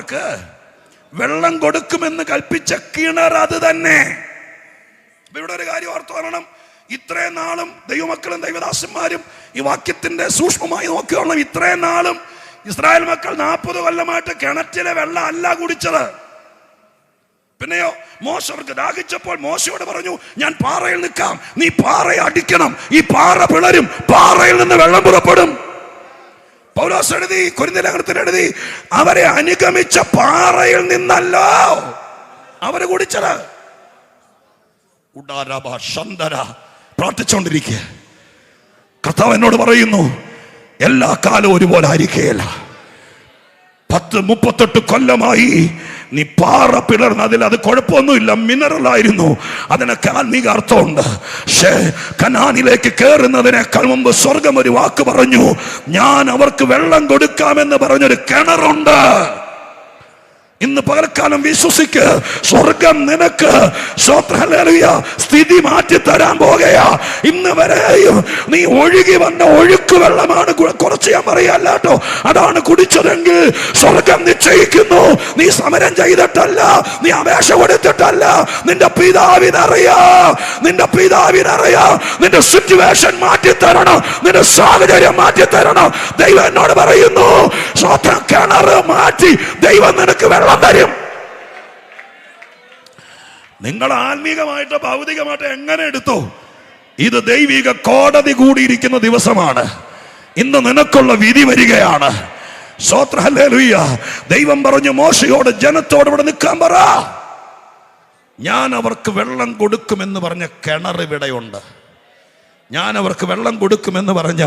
അവർക്ക് വെള്ളം കൊടുക്കുമെന്ന് കൽപ്പിച്ച കിണർ അത് തന്നെ. ഇവിടെ ഒരു കാര്യം ഓർത്തു പറയണം. ഇത്രയും നാളും ദൈവമക്കളും ദൈവദാസന്മാരും ഈ വാക്യത്തിന്റെ സൂക്ഷ്മമായി നോക്കുകയാണ്. ഇത്രയും നാളും ഇസ്രായേൽ മക്കൾ 40 കൊല്ലമായിട്ട് കിണറ്റിലെ വെള്ളം അല്ല കുടിച്ചത്. പിന്നെയോ മോശ അവർക്ക് ദാഹിച്ചപ്പോൾ മോശയോട് പറഞ്ഞു, ഞാൻ പാറയിൽ നിൽക്കാം, നീ പാറയെ അടിക്കണം, ഈ പാറ പിളരും, പാറയിൽ നിന്ന് വെള്ളം പുറപ്പെടും. പൗലോസ് എഴുതി, കൊരിന്ത്യർ ലേഖനത്തിൽ എഴുതി, അവരെ അനുഗമിച്ച പാറയിൽ നിന്നല്ലോ അവര് കുടിച്ചത്. പ്രാർത്ഥിച്ചുകൊണ്ടിരിക്കുക. കർത്താവ് എന്നോട് പറയുന്നു, എല്ലാ കാലവും ഒരുപോലെ ആയിരിക്കുകയില്ല. 10-38 കൊല്ലമായി നീ പാറ പിളർന്ന്, അത് കുഴപ്പമൊന്നുമില്ല, മിനറൽ ആയിരുന്നു, അതിനൊക്കെ ആത്മീക അർത്ഥമുണ്ട്. പക്ഷേ കനാനിലേക്ക് കയറുന്നതിനേക്കാൾ മുമ്പ് സ്വർഗം ഒരു വാക്ക് പറഞ്ഞു, ഞാൻ അവർക്ക് വെള്ളം കൊടുക്കാമെന്ന് പറഞ്ഞൊരു കിണറുണ്ട്. ഇന്ന് പകൽക്കാലം വിശ്വസിക്ക്, സ്വർഗം നിനക്ക് സ്ഥിതി മാറ്റി തരാൻ പോകുകയാ. ഇന്ന് വരെയും നീ ഒഴുകി വന്ന ഒഴുക്ക് വെള്ളമാണ്, കുറച്ച് ഞാൻ പറയല്ല കേട്ടോ, അതാണ് കുടിച്ചതെങ്കിൽ സ്വർഗം നിശ്ചയിക്കുന്നു. നീ സമരം ചെയ്തിട്ടല്ല, നീ അപേക്ഷ കൊടുത്തിട്ടല്ല, നിന്റെ പിതാവിനറിയാം, നിന്റെ സിറ്റുവേഷൻ മാറ്റി തരണം, നിന്റെ സാഹചര്യം മാറ്റി തരണം. ദൈവം എന്നോട് പറയുന്നു, കിണറ് മാറ്റി ദൈവം നിനക്ക് വെള്ളം തരും. നിങ്ങൾ ആത്മീകമായിട്ട് ഭൗതികമായിട്ട് എങ്ങനെ എടുത്തോ, ഇത് ദൈവിക കോടതി കൂടിയിരിക്കുന്ന ദിവസമാണ്. ഇന്ന് നിനക്കുള്ള വിധി വരികയാണ്. സ്തോത്രം, ഹല്ലേലൂയ. ദൈവം പറഞ്ഞു മോശയോട്, ജനത്തോട് ഇവിടെ നിൽക്കാൻ പറ, ഞാൻ അവർക്ക് വെള്ളം കൊടുക്കുമെന്ന് പറഞ്ഞ കിണർ ഇവിടെയുണ്ട്. ഞാൻ അവർക്ക് വെള്ളം കൊടുക്കുമെന്ന് പറഞ്ഞ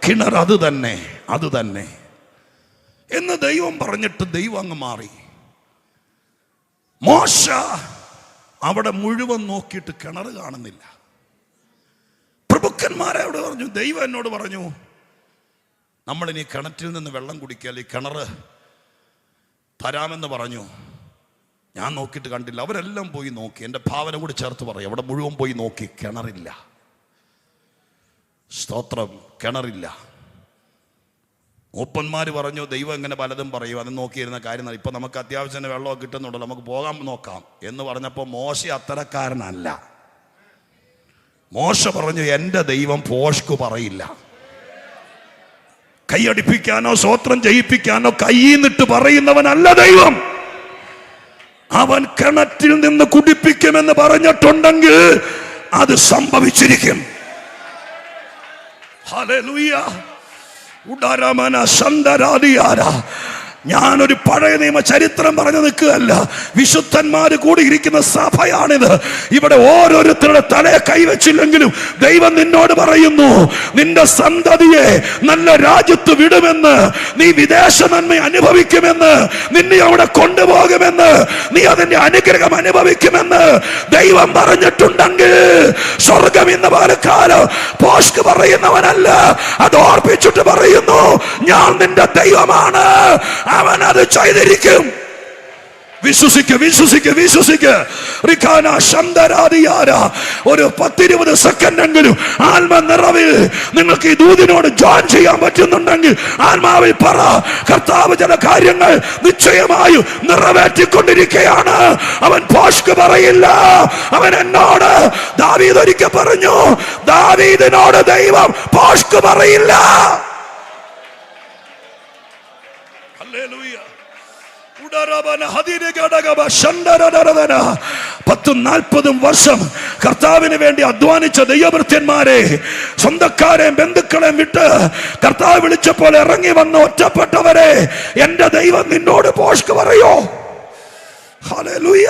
കിണർ അത് തന്നെ എന്ന് ദൈവം പറഞ്ഞിട്ട് ദൈവം അങ്ങ് മാറി. മോശ അവിടെ മുഴുവൻ നോക്കിയിട്ട് കിണർ കാണുന്നില്ല. പ്രഭുക്കന്മാരെ അവിടെ പറഞ്ഞു, ദൈവം എന്നോട് പറഞ്ഞു, നമ്മളിനി കിണറ്റിൽ നിന്ന് വെള്ളം കുടിക്കാൽ ഈ കിണർ തരാമെന്ന് പറഞ്ഞു. ഞാൻ നോക്കിയിട്ട് കണ്ടില്ല. അവരെല്ലാം പോയി നോക്കി. എൻ്റെ ഭാവന കൂടി ചേർത്ത് പറയും, അവിടെ മുഴുവൻ പോയി നോക്കി, കിണറില്ല. സ്തോത്രം, കിണറില്ല. മൂപ്പന്മാർ പറഞ്ഞു, ദൈവം എങ്ങനെ പലതും പറയും, അത് നോക്കിയിരുന്ന കാര്യം, ഇപ്പം നമുക്ക് അത്യാവശ്യം വെള്ളമൊക്കെ കിട്ടുന്നുണ്ടല്ലോ, നമുക്ക് പോകാൻ നോക്കാം എന്ന് പറഞ്ഞപ്പോൾ മോശ അത്തരക്കാരനല്ല. മോശ പറഞ്ഞു, എൻ്റെ ദൈവം പോഷ്കു പറയില്ല. കൈയടിപ്പിക്കാനോ സ്വോത്രം ചെയ്യിപ്പിക്കാനോ കൈന്നിട്ട് പറയുന്നവനല്ല ദൈവം. അവൻ കിണറ്റിൽ നിന്ന് കുടിപ്പിക്കുമെന്ന് പറഞ്ഞിട്ടുണ്ടെങ്കിൽ അത് സംഭവിച്ചിരിക്കും. ഹല്ലേലൂയ. ഉദാരമന സന്ദരാദിയാര. ഞാനൊരു പഴയ നിയമ ചരിത്രം പറഞ്ഞു നിൽക്കുകയല്ല, വിശുദ്ധന്മാര് കൂടി ഇരിക്കുന്ന സഭയാണിത്. ഇവിടെ ഓരോരുത്തരുടെ തലയെ കൈവച്ചില്ലെങ്കിലും ദൈവം നിന്നോട് പറയുന്നു, നിന്റെ സന്തതിയെ നല്ല രാജ്യത്ത് വിടുമെന്ന്, നീ വിദേശ നന്മ അനുഭവിക്കുമെന്ന്, നിന്നെ അവിടെ കൊണ്ടുപോകുമെന്ന്, നീ അതിന്റെ അനുഗ്രഹം അനുഭവിക്കുമെന്ന് ദൈവം പറഞ്ഞിട്ടുണ്ടെങ്കിൽ സ്വർഗം ഇന്ന് പാലക്കാലം പോഷ്ക് പറയുന്നവനല്ല, അത് ഓർപ്പിച്ചിട്ട് പറയുന്നു, ഞാൻ നിന്റെ ദൈവമാണ്, അവൻ അത് ചെയ്തിരിക്കും. വിശ്വസിക്ക്. ഒരു 10-20 സെക്കൻഡ് എങ്കിലും ആത്മനിറവിൽ നിങ്ങൾക്ക് ഈ ദൂതിനോട് ജോയിൻ ചെയ്യാൻ പറ്റുന്നുണ്ടെങ്കിൽ ആത്മാവിൽ പറ, കർത്താവ് ചില കാര്യങ്ങൾ നിശ്ചയമായും നിറവേറ്റിക്കൊണ്ടിരിക്കുകയാണ്. അവൻ പോഷ്ക് പറയില്ല. അവൻ എന്നോട് ദാവീദ് ഒരിക്കൽ പറഞ്ഞു, ദാവീദിനോട് ദൈവം പോഷ്ക് പറയില്ല. 10-40 വർഷം കർത്താവിന് വേണ്ടി അധ്വാനിച്ച ദൈവഭൃത്യന്മാരെ, സ്വന്തക്കാരെയും ബന്ധുക്കളെയും വിട്ട് കർത്താവ് വിളിച്ചപ്പോൾ ഇറങ്ങി വന്ന് ഒറ്റപ്പെട്ടവരെ എന്റെ ദൈവം നിന്നോട് പോഷ്ക് പറയോ? ഹല്ലേലൂയ,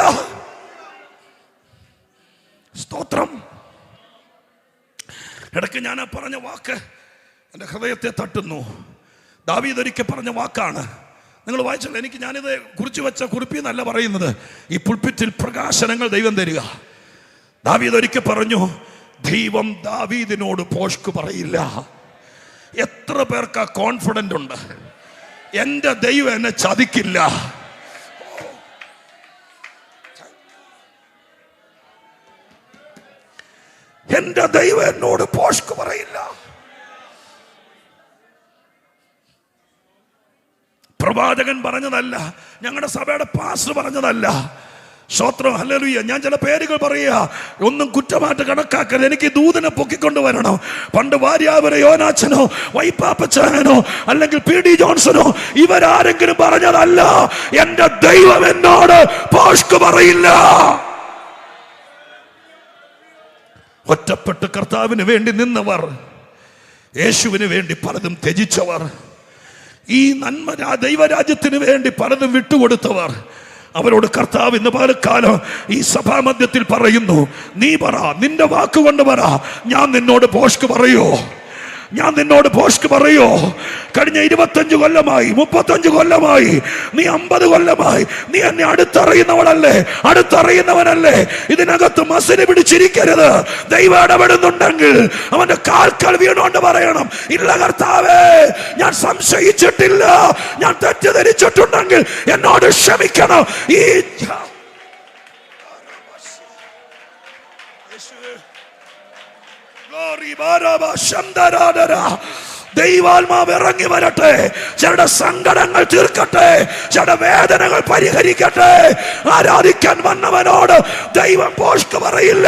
സ്തോത്രം. ഇടയ്ക്ക് ഞാൻ പറഞ്ഞ വാക്ക് എൻ്റെ ഹൃദയത്തെ തട്ടുന്നു. ദാവീദ് ഒരിക്കൽ പറഞ്ഞ വാക്കാണ്. നിങ്ങൾ വായിച്ചല്ലോ. ഞാനിത് കുറിച്ച് വെച്ച കുറിപ്പിന്നല്ല പറയുന്നത്, ഈ പുൽപ്പിറ്റിൽ പ്രകാശനങ്ങൾ ദൈവം തരിക. ദാവീദ് ഒരിക്കൽ പറഞ്ഞു, ദൈവം ദാവീദിനോട് പോഷ്ക് പറയില്ല. എത്ര പേർക്ക് ആ കോൺഫിഡന്റ് ഉണ്ട്? എൻ്റെ ദൈവം എന്നെ ചതിക്കില്ല. എൻ്റെ ദൈവം എന്നോട് പോഷ്ക് പറയില്ല. പ്രവാചകൻ പറഞ്ഞതല്ല, ഞങ്ങളുടെ സഭയുടെ പാസ്റ്റർ പറഞ്ഞതല്ല. സ്തോത്രം, ഹല്ലേലൂയ. ഞാൻ ചില പേരുകൾ പറയുക, ഒന്നും കുറ്റമായിട്ട് കണക്കാക്കരുത്. എനിക്ക് ദൂതനെ പൊക്കിക്കൊണ്ട് വരണം. പണ്ട് വാര്യാവരെ യോനാച്ചനോ വൈപ്പാപ്പച്ചാനോ അല്ലെങ്കിൽ പി ഡി ജോൺസണോ ഇവരാരെങ്കിലും പറഞ്ഞതല്ല. എന്റെ ദൈവം എന്നോട് പോഷ്ക് പറയില്ല. ഒറ്റപ്പെട്ട് കർത്താവിന് വേണ്ടി നിന്നവർ, യേശുവിന് വേണ്ടി പലതും ത്യജിച്ചവർ, ഈ നന്മ ദൈവരാജ്യത്തിന് വേണ്ടി പലതും വിട്ടുകൊടുത്തവർ, അവരോട് കർത്താവ് ഇന്ന് പലക്കാലം ഈ സഭാമധ്യത്തിൽ പറയുന്നു, നീ പറ, നിന്റെ വാക്കുകൊണ്ട് പറ, ഞാൻ നിന്നോട് പോഷ്ക് പറയോ? ഞാൻ നിന്നോട് പോഷ്ക് പറയോ? കഴിഞ്ഞ 25 കൊല്ലമായി, 35 കൊല്ലമായി, നീ 50 കൊല്ലമായി, നീ എന്നെ അടുത്തറിയുന്നവളല്ലേ, അടുത്തറിയുന്നവനല്ലേ? ഇതിനകത്ത് മസിന് പിടിച്ചിരിക്കരുത്. ദൈവം ഇടപെടുന്നുണ്ടെങ്കിൽ അവന്റെ കാൽക്കൽ വീണുകൊണ്ട് പറയണം, ഇല്ല കർത്താവേ, ഞാൻ സംശയിച്ചിട്ടില്ല, ഞാൻ തെറ്റിദ്ധരിച്ചിട്ടുണ്ടെങ്കിൽ എന്നോട് ക്ഷമിക്കണം. ഈ ദൈവാത്മാവ് ഇറങ്ങി വരട്ടെ, ചിലരുടെ സങ്കടങ്ങൾ തീർക്കട്ടെ, ചിലരുടെ വേദനകൾ പരിഹരിക്കട്ടെ. ആരാധിക്കാൻ വന്നവനോട് ദൈവം പോഷ്ക് പറയില്ല.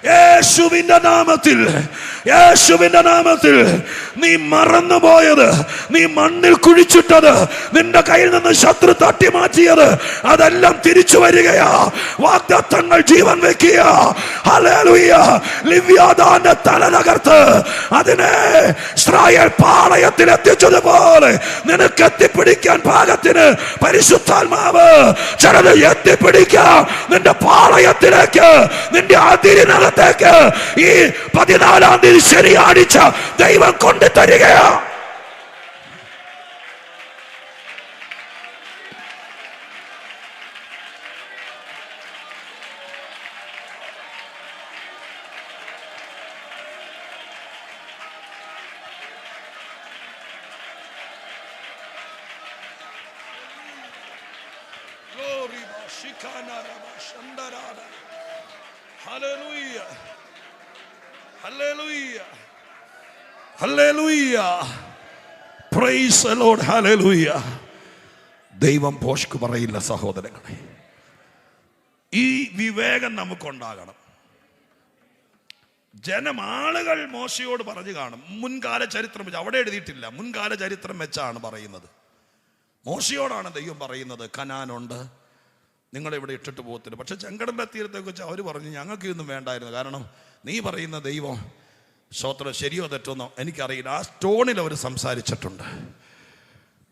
യേശുവിന്റെ നാമത്തിൽ, യേശുവിന്റെ നാമത്തിൽ നീ മറന്നുപോയത്, നീ മണ്ണിൽ കുഴിച്ചിട്ടത്, നിന്റെ കയ്യിൽ നിന്ന് ശത്രു തട്ടി മാറ്റിയത്, അതെല്ലാം തിരിച്ചു വരികയാ. വാഗ്ദത്തങ്ങൾ ജീവൻ വെക്കുക. ഹല്ലേലൂയ. ലിവ്യാഥാന്റെ തല തകർത്ത് അതിനെ ഇസ്രായേൽ പാളയത്തിൽ എത്തിച്ചതുപോലെ നിനക്ക് എത്തിപ്പിടിക്കാൻ പാകത്തിന് പരിശുദ്ധാത്മാവ് ചിലത് എത്തിപ്പിടിക്കാം നിന്റെ പാളയത്തിലേക്ക്, നിന്റെ അതിരിനകത്തേക്ക്. ഈ 14-ാം തീയതി ശനിയാഴ്ച ദൈവം കൊണ്ടു തരികയാ. Hallelujah. Hallelujah. Hallelujah. Praise the Lord. Hallelujah. ദൈവം പോഷ്ക് പറയില്ല സഹോദരങ്ങളെ. ഈ വിവേകം നമുക്കുണ്ടാകണം. ആളുകൾ മോശയോട് പറഞ്ഞു കാണും, മുൻകാല ചരിത്രം വെച്ച്. അവിടെ എഴുതിയിട്ടില്ല, മുൻകാല ചരിത്രം വെച്ചാണ് പറയുന്നത്. മോശയോടാണ് ദൈവം പറയുന്നത്, കനാനുണ്ട്, നിങ്ങളിവിടെ ഇട്ടിട്ട് പോകത്തില്ല. പക്ഷെ ചെങ്കടലിന്റെ തീരത്തെ കുറിച്ച് അവർ പറഞ്ഞു, ഞങ്ങൾക്ക് ഇതൊന്നും വേണ്ടായിരുന്നു, കാരണം നീ പറയുന്ന ദൈവം സ്തോത്രം ശരിയോ തെറ്റോന്നോ എനിക്കറിയില്ല. ആ സ്റ്റോണിൽ അവർ സംസാരിച്ചിട്ടുണ്ട്.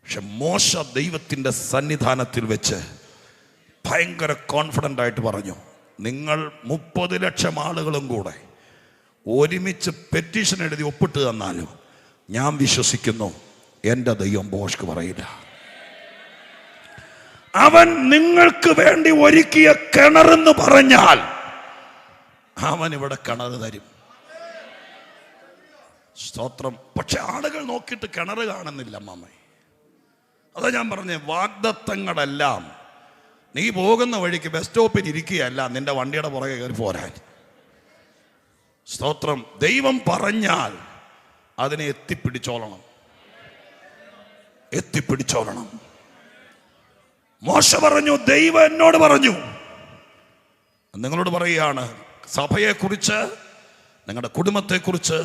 പക്ഷെ മോശ ദൈവത്തിൻ്റെ സന്നിധാനത്തിൽ വെച്ച് ഭയങ്കര കോൺഫിഡൻ്റ് ആയിട്ട് പറഞ്ഞു, നിങ്ങൾ 30 ലക്ഷം ആളുകളും കൂടെ ഒരുമിച്ച് പെറ്റീഷൻ എഴുതി ഒപ്പിട്ട് തന്നാലും ഞാൻ വിശ്വസിക്കുന്നു എൻ്റെ ദൈവം പോഷ്ക് പറയില്ല. അവൻ നിങ്ങൾക്ക് വേണ്ടി ഒരുക്കിയ കിണറെന്ന് പറഞ്ഞാൽ അവൻ ഇവിടെ കിണർ തരും. സ്തോത്രം. പക്ഷെ ആളുകൾ നോക്കിയിട്ട് കിണർ കാണുന്നില്ല മാമേ. അതാ ഞാൻ പറഞ്ഞേ, വാഗ്ദത്തങ്ങളെല്ലാം നീ പോകുന്ന വഴിക്ക് ബസ് സ്റ്റോപ്പിൽ ഇരിക്കുകയല്ല, നിന്റെ വണ്ടിയുടെ പുറകെ കയറി പോരാൻ. സ്തോത്രം. ദൈവം പറഞ്ഞാൽ അതിനെ എത്തിപ്പിടിച്ചോളണം, എത്തിപ്പിടിച്ചോളണം. മോശ പറഞ്ഞു, ദൈവം എന്നോട് പറഞ്ഞു. നിങ്ങളോട് പറയുകയാണ്, സഭയെക്കുറിച്ച്, നിങ്ങളുടെ കുടുംബത്തെക്കുറിച്ച്,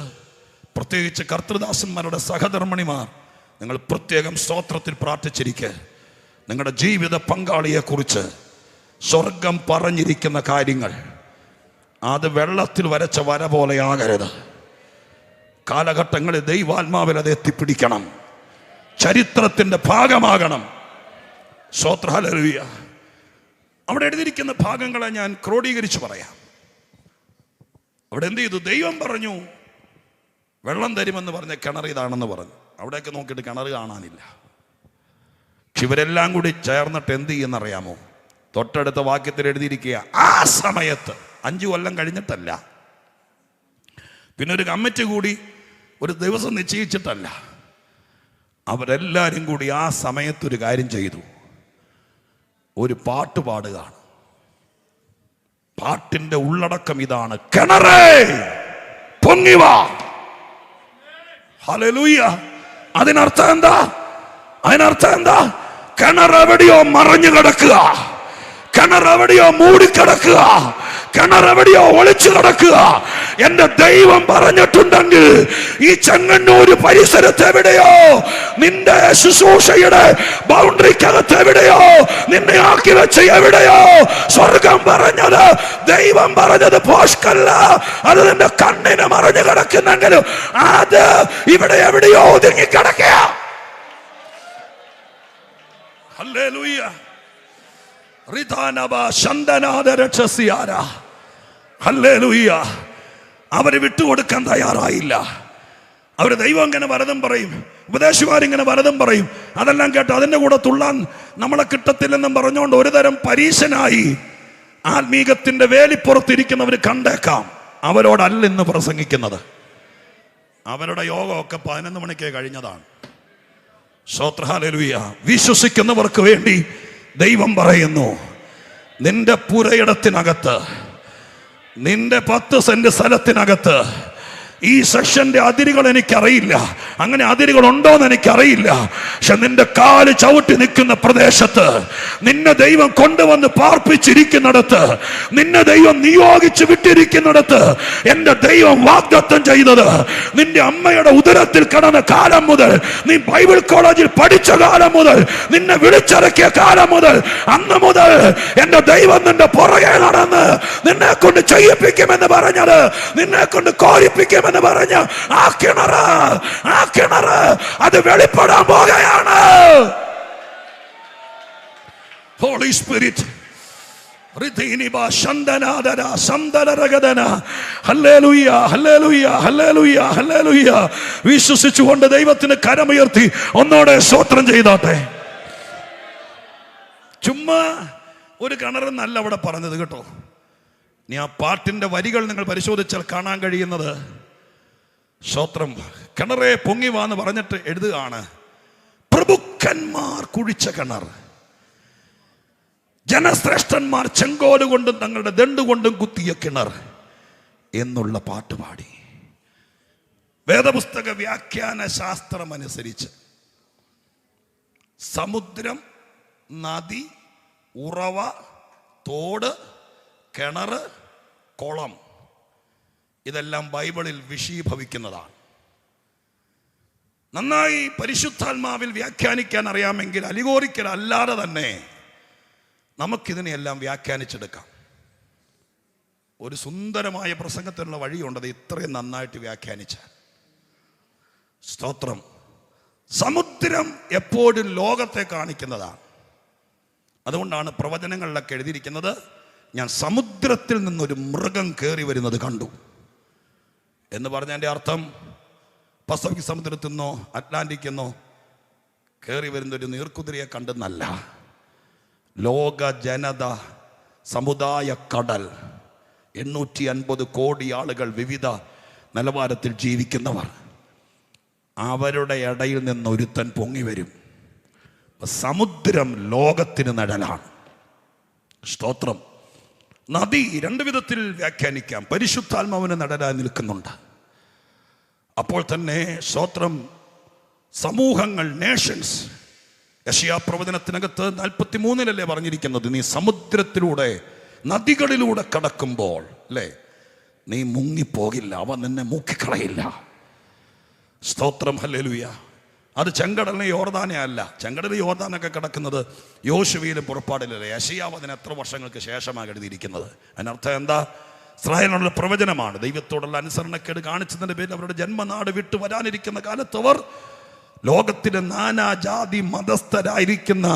പ്രത്യേകിച്ച് കർത്തൃദാസന്മാരുടെ സഹധർമ്മിണിമാർ, നിങ്ങൾ പ്രത്യേകം സ്തോത്രത്തിൽ പ്രാർത്ഥിച്ചിരിക്കുക. നിങ്ങളുടെ ജീവിത പങ്കാളിയെക്കുറിച്ച് സ്വർഗം പറഞ്ഞിരിക്കുന്ന കാര്യങ്ങൾ അത് വെള്ളത്തിൽ വരച്ച വര പോലെ ആകരുത്. കാലഘട്ടങ്ങളിൽ ദൈവാത്മാവിൽ അത് എത്തിപ്പിടിക്കണം, ചരിത്രത്തിൻ്റെ ഭാഗമാകണം. സ്തോത്രം. ഹല്ലേലൂയ. അവിടെ എഴുതിയിരിക്കുന്ന ഭാഗങ്ങളെ ഞാൻ ക്രോഡീകരിച്ച് പറയാം. അവിടെ എന്ത് ചെയ്തു? ദൈവം പറഞ്ഞു, വെള്ളം തരുമെന്ന് പറഞ്ഞ കിണർ ഇതാണെന്ന് പറഞ്ഞു. അവിടെയൊക്കെ നോക്കിയിട്ട് കിണർ കാണാനില്ല. പക്ഷെ ഇവരെല്ലാം കൂടി ചേർന്നിട്ട് എന്ത് ചെയ്യുന്നറിയാമോ? തൊട്ടടുത്ത വാക്യത്തിൽ എഴുതിയിരിക്കുക, ആ സമയത്ത് 5 കൊല്ലം കഴിഞ്ഞിട്ടല്ല, പിന്നെ ഒരു കമ്മിറ്റി കൂടി ഒരു ദിവസം നിശ്ചയിച്ചിട്ടല്ല, അവരെല്ലാവരും കൂടി ആ സമയത്തൊരു കാര്യം ചെയ്തു. ഒരു പാട്ട് പാടുകയാണ്. പാട്ടിന്റെ ഉള്ളടക്കം ഇതാണ്: കിണറേ പൊങ്ങിവാ. ഹല്ലേലൂയ. അതിനർത്ഥം എന്താ? കിണർ എവിടെയോ മറഞ്ഞു കിടക്കുക, കിണർ എവിടെയോ മൂടിക്കിടക്കുക, കിണർ എവിടെയോ ഒളിച്ചു കിടക്കുക. എന്റെ ദൈവം പറഞ്ഞിട്ടുണ്ടെങ്കിൽ ഈ ചെങ്ങന്നൂര് പരിസരത്ത് എവിടെയോ, നിന്റെ ശുശ്രൂഷയുടെ ബൗണ്ടറിക്കകത്ത് എവിടെയോ, നിന്നെ ആക്കി വെച്ച എവിടെയോ സ്വർഗം പറഞ്ഞത്, ദൈവം പറഞ്ഞത് പോഷ്കല്ല, അത് നിന്റെ കണ്ണിന് മറഞ്ഞു കിടക്കുന്നെങ്കിലും അത് ഇവിടെ എവിടെയോ ഒതുങ്ങിക്കിടക്കുക. ഹല്ലേലൂയ. അവര് വിട്ടുകൊടുക്കാൻ തയ്യാറായില്ല. അവര് ദൈവം ഇങ്ങനെ വരതും പറയും, ഉപദേശിമാരിങ്ങനെ വരതും പറയും. അതെല്ലാം കേട്ട് അതിൻ്റെ കൂടെ തുള്ളാൻ നമ്മളെ കിട്ടത്തില്ലെന്നും പറഞ്ഞുകൊണ്ട് ഒരുതരം പരീശനായി ആത്മീകത്തിന്റെ വേലിപ്പുറത്തിരിക്കുന്നവർ കണ്ടേക്കാം. അവരോടല്ല ഇന്ന് പ്രസംഗിക്കുന്നത്. അവരുടെ യോഗമൊക്കെ 11 മണിക്ക് കഴിഞ്ഞതാണ്. സ്തോത്രം, ഹല്ലേലൂയ. വിശ്വസിക്കുന്നവർക്ക് വേണ്ടി ദൈവം പറയുന്നു, നിന്റെ പുരയിടത്തിനകത്ത്, നിന്റെ 10 സെന്റ് സ്ഥലത്തിനകത്ത്, ഈ സെക്ഷന്റെ അതിരുകൾ എനിക്കറിയില്ല, അങ്ങനെ അതിരുകൾ ഉണ്ടോന്ന് എനിക്കറിയില്ല, പക്ഷെ നിന്റെ കാല് ചവിട്ടി നിൽക്കുന്ന പ്രദേശത്ത്, നിന്നെ ദൈവം കൊണ്ടുവന്ന് പാർപ്പിച്ചിരിക്കുന്നിടത്ത്, നിന്നെ ദൈവം നിയോഗിച്ച് വിട്ടിരിക്കുന്നിടത്ത്, എന്റെ ദൈവം വാഗ്ദത്തം ചെയ്തത്, നിന്റെ അമ്മയുടെ ഉദരത്തിൽ കിടന്ന കാലം മുതൽ, നീ ബൈബിൾ കോളേജിൽ പഠിച്ച കാലം മുതൽ, നിന്നെ വിളിച്ചിറക്കിയ കാലം മുതൽ, അന്ന് മുതൽ എന്റെ ദൈവം നിന്റെ പുറകെ നടന്ന് നിന്നെ കൊണ്ട് ചെയ്യിപ്പിക്കുമെന്ന് പറഞ്ഞത്, നിന്നെ കൊണ്ട് കോരിപ്പിക്കുമെന്ന് പറഞ്ഞ ആ കിണറ് അത് വെളിപ്പെടാൻ പോകുകയാണ്. ഹോളി സ്പിരിറ്റ് വിശ്വസിച്ചുകൊണ്ട് ദൈവത്തിന് കരമുയർത്തി ഒന്നോടെ സ്തോത്രം ചെയ്താട്ടെ. ചുമ്മാ ഒരു കിണറെന്നല്ല അവിടെ പറഞ്ഞത് കേട്ടോ. ഇനി ആ പാട്ടിന്റെ വരികൾ നിങ്ങൾ പരിശോധിച്ചാൽ കാണാൻ കഴിയുന്നത്, സ്തോത്രം, കിണറെ പൊങ്ങിവാന്ന് പറഞ്ഞിട്ട് എഴുതുകയാണ്, പ്രഭുക്കന്മാർ കുഴിച്ച കിണർ, ജനശ്രേഷ്ഠന്മാർ ചെങ്കോല് കൊണ്ടും തങ്ങളുടെ ദണ്ടുകൊണ്ടും കുത്തിയ കിണർ എന്നുള്ള പാട്ട് പാടി. വേദപുസ്തക വ്യാഖ്യാന ശാസ്ത്രം അനുസരിച്ച് സമുദ്രം, നദി, ഉറവ, തോട്, കിണർ, കുളം, ഇതെല്ലാം ബൈബിളിൽ വിഷീഭവിക്കുന്നതാണ്. നന്നായി പരിശുദ്ധാത്മാവിൽ വ്യാഖ്യാനിക്കാൻ അറിയാമെങ്കിൽ അലിഗോറിക്കൽ അല്ലാതെ തന്നെ നമുക്കിതിനെയെല്ലാം വ്യാഖ്യാനിച്ചെടുക്കാം. ഒരു സുന്ദരമായ പ്രസംഗത്തിനുള്ള വഴിയുണ്ടത് ഇത്രയും നന്നായിട്ട് വ്യാഖ്യാനിച്ച. സ്തോത്രം. സമുദ്രം എപ്പോഴും ലോകത്തെ കാണിക്കുന്നതാണ്. അതുകൊണ്ടാണ് പ്രവചനങ്ങളിലൊക്കെ എഴുതിയിരിക്കുന്നത്, ഞാൻ സമുദ്രത്തിൽ നിന്നൊരു മൃഗം കയറി വരുന്നത് കണ്ടു എന്ന് പറഞ്ഞതിൻ്റെ അർത്ഥം പസഫിക് സമുദ്രത്തിൽ നിന്നോ അറ്റ്ലാന്റിക്കിൽ നിന്നോ കയറി വരുന്നൊരു നീർക്കുതിരയെ കണ്ടെന്നല്ല. ലോക ജനത, സമുദായ കടൽ, 850 കോടി ആളുകൾ, വിവിധ നിലവാരത്തിൽ ജീവിക്കുന്നവർ, അവരുടെ ഇടയിൽ നിന്നൊരുത്തൻ പൊങ്ങി വരും. സമുദ്രം ലോകത്തിന് നിഴലാണ്. സ്തോത്രം. നദി 2 വിധത്തിൽ വ്യാഖ്യാനിക്കാം. പരിശുദ്ധാത്മാവിന് നിഴലായി നിൽക്കുന്നുണ്ട്. അപ്പോൾ തന്നെ സ്തോത്രം, സമൂഹങ്ങൾ, നേഷൻസ്, യെശയ്യാ പ്രവചനത്തിനകത്ത് 43 പറഞ്ഞിരിക്കുന്നത്, നീ സമുദ്രത്തിലൂടെ, നദികളിലൂടെ കടക്കുമ്പോൾ അല്ലേ, നീ മുങ്ങിപ്പോകില്ല, അവ നിന്നെ മുക്കിക്കളയില്ല. സ്തോത്രം, ഹല്ലേലൂയ. അത് ചെങ്കടലിന് യോർദാനെ അല്ല. ചെങ്കടലിൽ യോർദാനൊക്കെ കിടക്കുന്നത് യോശുവയിലും പുറപ്പാടിലല്ലേ. യെശയ്യാവ് അതിന് എത്ര വർഷങ്ങൾക്ക് ശേഷമാണ് എഴുതിയിരിക്കുന്നത്. അതിനർത്ഥം എന്താ? ഇസ്രായേലിനുള്ള പ്രവചനമാണ്. ദൈവത്തോടുള്ള അനുസരണക്കേട് കാണിച്ചതിൻ്റെ പേരിൽ അവരുടെ ജന്മനാട് വിട്ടു വരാനിരിക്കുന്ന കാലത്ത് അവർ ലോകത്തിലെ നാനാജാതി മതസ്ഥരായിരിക്കുന്ന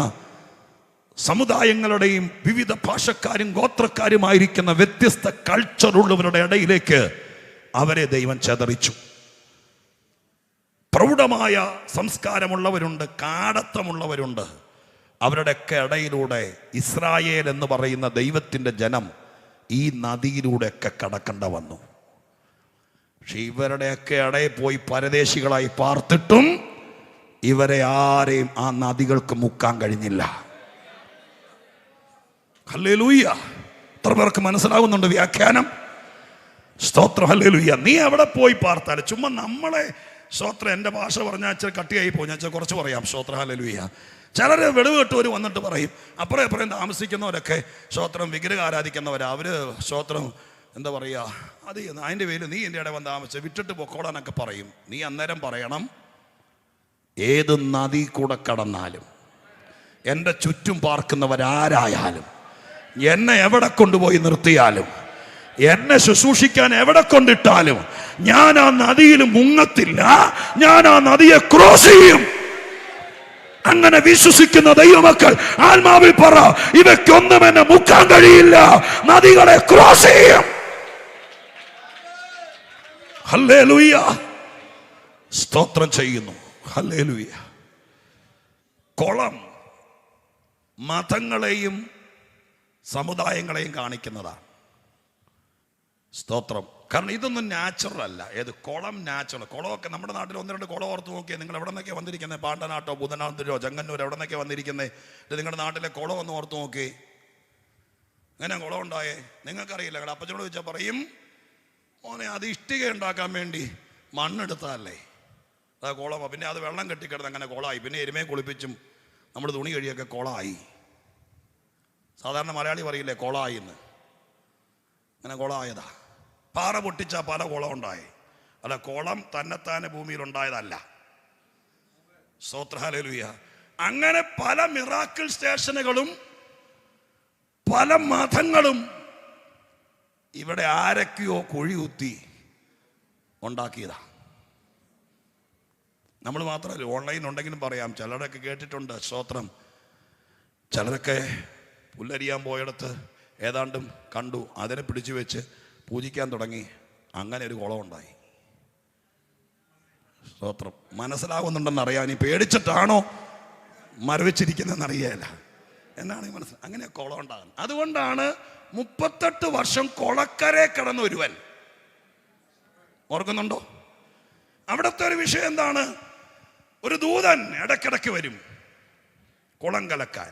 സമുദായങ്ങളുടെയും വിവിധ ഭാഷക്കാരും ഗോത്രക്കാരുമായിരിക്കുന്ന വ്യത്യസ്ത കൾച്ചറുള്ളവരുടെ ഇടയിലേക്ക് അവരെ ദൈവം ചെതറിച്ചു. പ്രൗഢമായ സംസ്കാരമുള്ളവരുണ്ട്, കാടത്തമുള്ളവരുണ്ട്. അവരുടെയൊക്കെ ഇടയിലൂടെ ഇസ്രായേൽ എന്ന് പറയുന്ന ദൈവത്തിൻ്റെ ജനം ഈ നദിയിലൂടെയൊക്കെ കടക്കേണ്ട വന്നു. പക്ഷെ ഇവരുടെയൊക്കെ ഇടയിൽ പോയി പരദേശികളായി പാർത്തിട്ടും ഇവരെ ആരെയും ആ നദികൾക്ക് മുക്കാൻ കഴിഞ്ഞില്ല. ഹല്ലേലൂയ. എത്ര പേർക്ക് മനസ്സിലാവുന്നുണ്ട് വ്യാഖ്യാനം? സ്തോത്രം, ഹല്ലേലൂയ. നീ എവിടെ പോയി പാർത്താലും ചുമ്മാ നമ്മളെ സ്തോത്രം, എൻ്റെ ഭാഷ പറഞ്ഞാൽ ഇച്ചിരി കട്ടിയായി പോകും, ഞാൻ കുറച്ച് പറയാം. സ്തോത്രം, ഹല്ലേലൂയ. ചിലർ വെളിവ് കെട്ടവർ വന്നിട്ട് പറയും, അപ്പുറം താമസിക്കുന്നവരൊക്കെ സ്തോത്രം വിഗ്രഹം ആരാധിക്കുന്നവരാ, അവർ സ്തോത്രം എന്താ പറയുക, അത് അതിൻ്റെ പേര് നീ എൻ്റെ ഇടയിൽ വന്ന് താമസിച്ച് വിട്ടിട്ട് പൊക്കോടാനൊക്കെ പറയും. നീ അന്നേരം പറയണം, ഏത് നദി കൂടെ കടന്നാലും, എൻ്റെ ചുറ്റും പാർക്കുന്നവരാരായാലും, എന്നെ എവിടെ കൊണ്ടുപോയി നിർത്തിയാലും, എന്നെ ശുശ്രൂഷിക്കാൻ എവിടെ കൊണ്ടിട്ടാലും ഞാൻ ആ നദിയിൽ മുങ്ങത്തില്ല, ഞാൻ ആ നദിയെ ക്രോസ് ചെയ്യും. അങ്ങനെ വിശ്വസിക്കുന്ന ദൈവമക്കൾ ആത്മാവിൽ പറ, ഇവയ്ക്കൊന്നും എന്നെ മുക്കാൻ കഴിയില്ല, നദികളെ ക്രോസ് ചെയ്യും. ഹല്ലേലൂയ. സ്തോത്രം ചെയ്യുന്നു. ഹല്ലേലൂയ. കുളം മതങ്ങളെയും സമുദായങ്ങളെയും കാണിക്കുന്നതാണ്. സ്തോത്രം. കാരണം ഇതൊന്നും നാച്ചുറൽ അല്ല. ഏത് കുളം നാച്ചുറൽ? കുളമൊക്കെ നമ്മുടെ നാട്ടിൽ 1-2 കുളം ഓർത്ത് നോക്കിയാൽ നിങ്ങൾ എവിടെ നിന്നൊക്കെ വന്നിരിക്കുന്നത്? പാണ്ടനാട്ടോ, ബുധനാന്തരോ, ചെങ്ങന്നൂരോ എവിടെ നിന്നൊക്കെ വന്നിരിക്കുന്നത്? നിങ്ങളുടെ നാട്ടിലെ കുളം ഒന്ന് ഓർത്ത് നോക്കി. അങ്ങനെ കുളം ഉണ്ടായേ നിങ്ങൾക്കറിയില്ല. നിങ്ങളുടെ അപ്പച്ചനോട് ചോദിച്ചാൽ പറയും, മോനെ അത് ഇഷ്ടിക ഉണ്ടാക്കാൻ വേണ്ടി മണ്ണെടുത്തതല്ലേ അത് കുളം. പിന്നെ അത് വെള്ളം കെട്ടിക്കിടന്ന് അങ്ങനെ കുളമായി. പിന്നെ എരുമയെ കുളിപ്പിച്ചും നമ്മൾ തുണി കഴിയൊക്കെ കുളമായി. സാധാരണ മലയാളി പറയില്ലേ കുളമായി എന്ന്. അങ്ങനെ കുളമായതാ. പാറ പൊട്ടിച്ചാൽ പല കുളം ഉണ്ടായി. അല്ല, കുളം തന്നെത്താനെ ഭൂമിയിൽ ഉണ്ടായതല്ല. സ്തോത്രം, ഹല്ലേലൂയ. അങ്ങനെ പല മിറാക്കിൾ സ്റ്റേഷനുകളും പല മതങ്ങളും ഇവിടെ ആരൊക്കെയോ കുഴി കുത്തി ഉണ്ടാക്കിയതാ. നമ്മൾ മാത്രമല്ല, ഓൺലൈൻ ഉണ്ടെങ്കിലും പറയാം. ചിലരൊക്കെ കേട്ടിട്ടുണ്ട്. സ്തോത്രം. ചിലരൊക്കെ പുല്ലരിയാൻ പോയിടത്ത് ഏതാണ്ടും കണ്ടു, അതിനെ പിടിച്ചു വെച്ച് പൂജിക്കാൻ തുടങ്ങി. അങ്ങനെ ഒരു കുളമുണ്ടായി. സ്തോത്രം. മനസ്സിലാവുന്നുണ്ടെന്ന് അറിയാം. നീ പേടിച്ചിട്ടാണോ മരവിച്ചിരിക്കുന്നതെന്ന് അറിയാല. എന്നാണ് മനസ്സിലായി. അങ്ങനെ കുളം ഉണ്ടാകുന്നത്. അതുകൊണ്ടാണ് 38 വർഷം കുളക്കരെ കിടന്ന ഒരുവൻ. ഓർക്കുന്നുണ്ടോ? അവിടുത്തെ ഒരു വിഷയം എന്താണ്? ഒരു ദൂതൻ ഇടയ്ക്കിടയ്ക്ക് വരും കുളം കലക്കാൻ.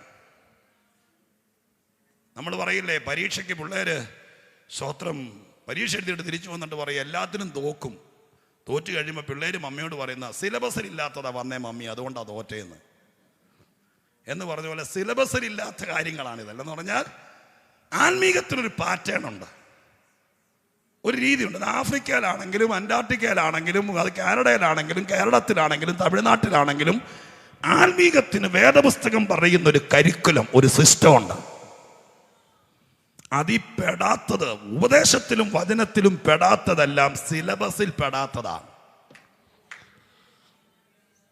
നമ്മൾ പറയില്ലേ, പരീക്ഷയ്ക്ക് പിള്ളേര് സ്തോത്രം പരീക്ഷ എഴുതിയിട്ട് തിരിച്ചു വന്നിട്ട് പറയും എല്ലാത്തിനും തോക്കും. തോറ്റു കഴിയുമ്പോൾ പിള്ളേര് മമ്മിയോട് പറയുന്ന സിലബസിലില്ലാത്തതാ വന്നേ മമ്മി, അതുകൊണ്ടാണ് തോറ്റേന്ന് എന്ന് പറഞ്ഞ പോലെ സിലബസിലില്ലാത്ത കാര്യങ്ങളാണിതല്ലെന്ന് പറഞ്ഞാൽ ആത്മീകത്തിനൊരു പാറ്റേൺ ഉണ്ട്, ഒരു രീതിയുണ്ട്. അത് ആഫ്രിക്കയിലാണെങ്കിലും അന്റാർട്ടിക്കയിലാണെങ്കിലും അത് കാനഡയിലാണെങ്കിലും കേരളത്തിലാണെങ്കിലും തമിഴ്നാട്ടിലാണെങ്കിലും ആത്മീകത്തിന് വേദപുസ്തകം പറയുന്ന ഒരു കരിക്കുലം, ഒരു സിസ്റ്റം ഉണ്ട്. അതിൽ പെടാത്തത്, ഉപദേശത്തിലും വചനത്തിലും പെടാത്തതെല്ലാം സിലബസിൽ പെടാത്തതാണ്.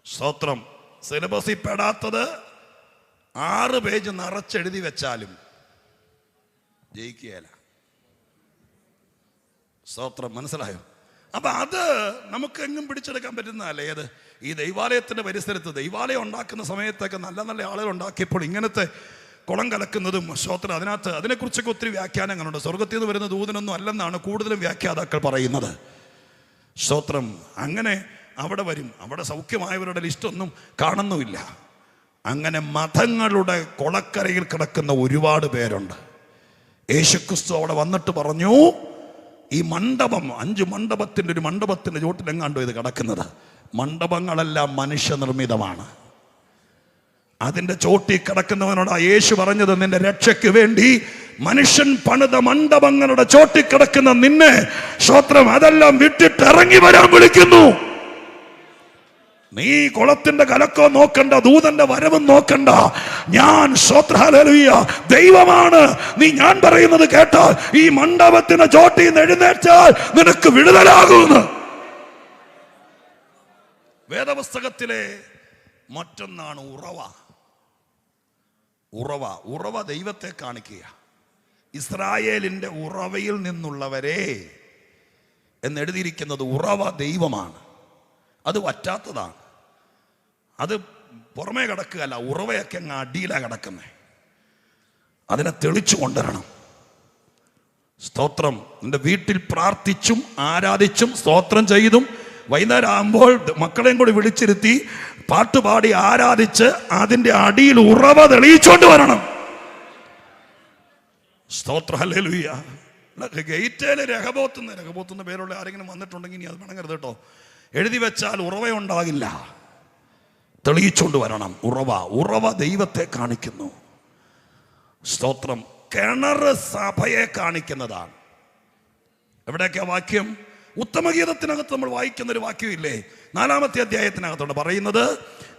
സ്തോത്രം. സിലബസിൽ പെടാത്തത് 6 പേജ് നിറച്ചെഴുതി വെച്ചാലും ജയിക്കുകയില്ല. സ്തോത്രം. മനസ്സിലായോ? അപ്പൊ അത് നമുക്ക് എങ്ങും പിടിച്ചെടുക്കാൻ പറ്റുന്നതല്ല. ഏത് ഈ ദൈവാലയത്തിന്റെ പരിസരത്ത് ദൈവാലയം ഉണ്ടാക്കുന്ന സമയത്തൊക്കെ നല്ല നല്ല ആളുകൾ ഉണ്ടാക്കിയപ്പോൾ ഇങ്ങനത്തെ കുളം കലക്കുന്നതും സ്തോത്രം, അതിനെക്കുറിച്ചൊക്കെ ഒത്തിരി വ്യാഖ്യാനങ്ങളുണ്ട്. സ്വർഗത്തിൽ നിന്ന് വരുന്ന ദൂതനൊന്നും അല്ലെന്നാണ് കൂടുതലും വ്യാഖ്യാതാക്കൾ പറയുന്നത്. സ്തോത്രം. അങ്ങനെ അവിടെ വരും. അവിടെ സൗഖ്യമായവരുടെ ലിസ്റ്റൊന്നും കാണുന്നുമില്ല. അങ്ങനെ മതങ്ങളുടെ കുളക്കരയിൽ കിടക്കുന്ന ഒരുപാട് പേരുണ്ട്. യേശുക്രിസ്തു അവിടെ വന്നിട്ട് പറഞ്ഞു, ഈ മണ്ഡപം 5 മണ്ഡപത്തിൻ്റെ ഒരു മണ്ഡപത്തിൻ്റെ ചോട്ടിലെങ്ങാണ്ടോ ഇത് കിടക്കുന്നത്. മണ്ഡപങ്ങളെല്ലാം മനുഷ്യനിർമ്മിതമാണ്. അതിൻ്റെ ചോട്ടി കിടക്കുന്നവനോട് യേശു പറഞ്ഞത്, നിന്റെ രക്ഷയ്ക്ക് വേണ്ടി മനുഷ്യൻ പണിത മണ്ഡപങ്ങളുടെ ചോട്ടി കിടക്കുന്ന നിന്നെ സ്തോത്രം അതെല്ലാം വിട്ടിട്ട് ഇറങ്ങി വരാൻ വിളിക്കുന്നു. നീ കുളത്തിന്റെ കലക്കോ നോക്കണ്ട, ദൂതന്റെ വരവും നോക്കണ്ട. ഞാൻ സ്തോത്രം, ഹല്ലേലൂയ, ദൈവമാണ്. നീ ഞാൻ പറയുന്നത് കേട്ടാൽ ഈ മണ്ഡപത്തിന്റെ ചോട്ടിൽ നിന്ന് എഴുന്നേറ്റാൽ നിനക്ക് വിടുതലാകുമെന്ന്. വേദപുസ്തകത്തിലെ മറ്റൊന്നാണ് ഉറവ. ഉറവ ദൈവത്തെ കാണിക്കുക. ഇസ്രായേലിന്റെ ഉറവയിൽ നിന്നുള്ളവരെ എന്നെഴുതിയിരിക്കുന്നത് ഉറവ ദൈവമാണ്. അത് വറ്റാത്തതാണ്. അത് പുറമേ കിടക്കുകയല്ല, ഉറവയൊക്കെ അങ്ങ് അടിയിലാണ് കിടക്കുന്നത്. അതിനെ തെളിച്ചു കൊണ്ടുവരണം. സ്തോത്രം. നിന്റെ വീട്ടിൽ പ്രാർത്ഥിച്ചും ആരാധിച്ചും സ്തോത്രം ചെയ്തും വൈകുന്നേരം ആകുമ്പോൾ മക്കളെയും കൂടി വിളിച്ചിരുത്തി പാട്ടുപാടി ആരാധിച്ച് അതിൻ്റെ അടിയിൽ ഉറവ തെളിയിച്ചോണ്ട് വരണം. സ്തോത്രം. ഹല്ലേലൂയ. ഗേറ്റേല് രഹബോത്തുന്ന പേരുള്ള ആരെങ്കിലും വന്നിട്ടുണ്ടെങ്കിൽ ഇനി അത് പണങ്ങരുത് കേട്ടോ. എഴുതി വെച്ചാൽ ഉറവയുണ്ടാകില്ല. തെളിയിച്ചുകൊണ്ട് വരണം. ഉറവ ദൈവത്തെ കാണിക്കുന്നു. സ്തോത്രം. കിണർ സഭയെ കാണിക്കുന്നതാണ്. എവിടെയൊക്കെയാ വാക്യം? ഉത്തമഗീതത്തിനകത്ത് നമ്മൾ വായിക്കുന്നൊരു വാക്യമില്ലേ, 4-ാമത്തെ അധ്യായത്തിനകത്തോട് പറയുന്നത്.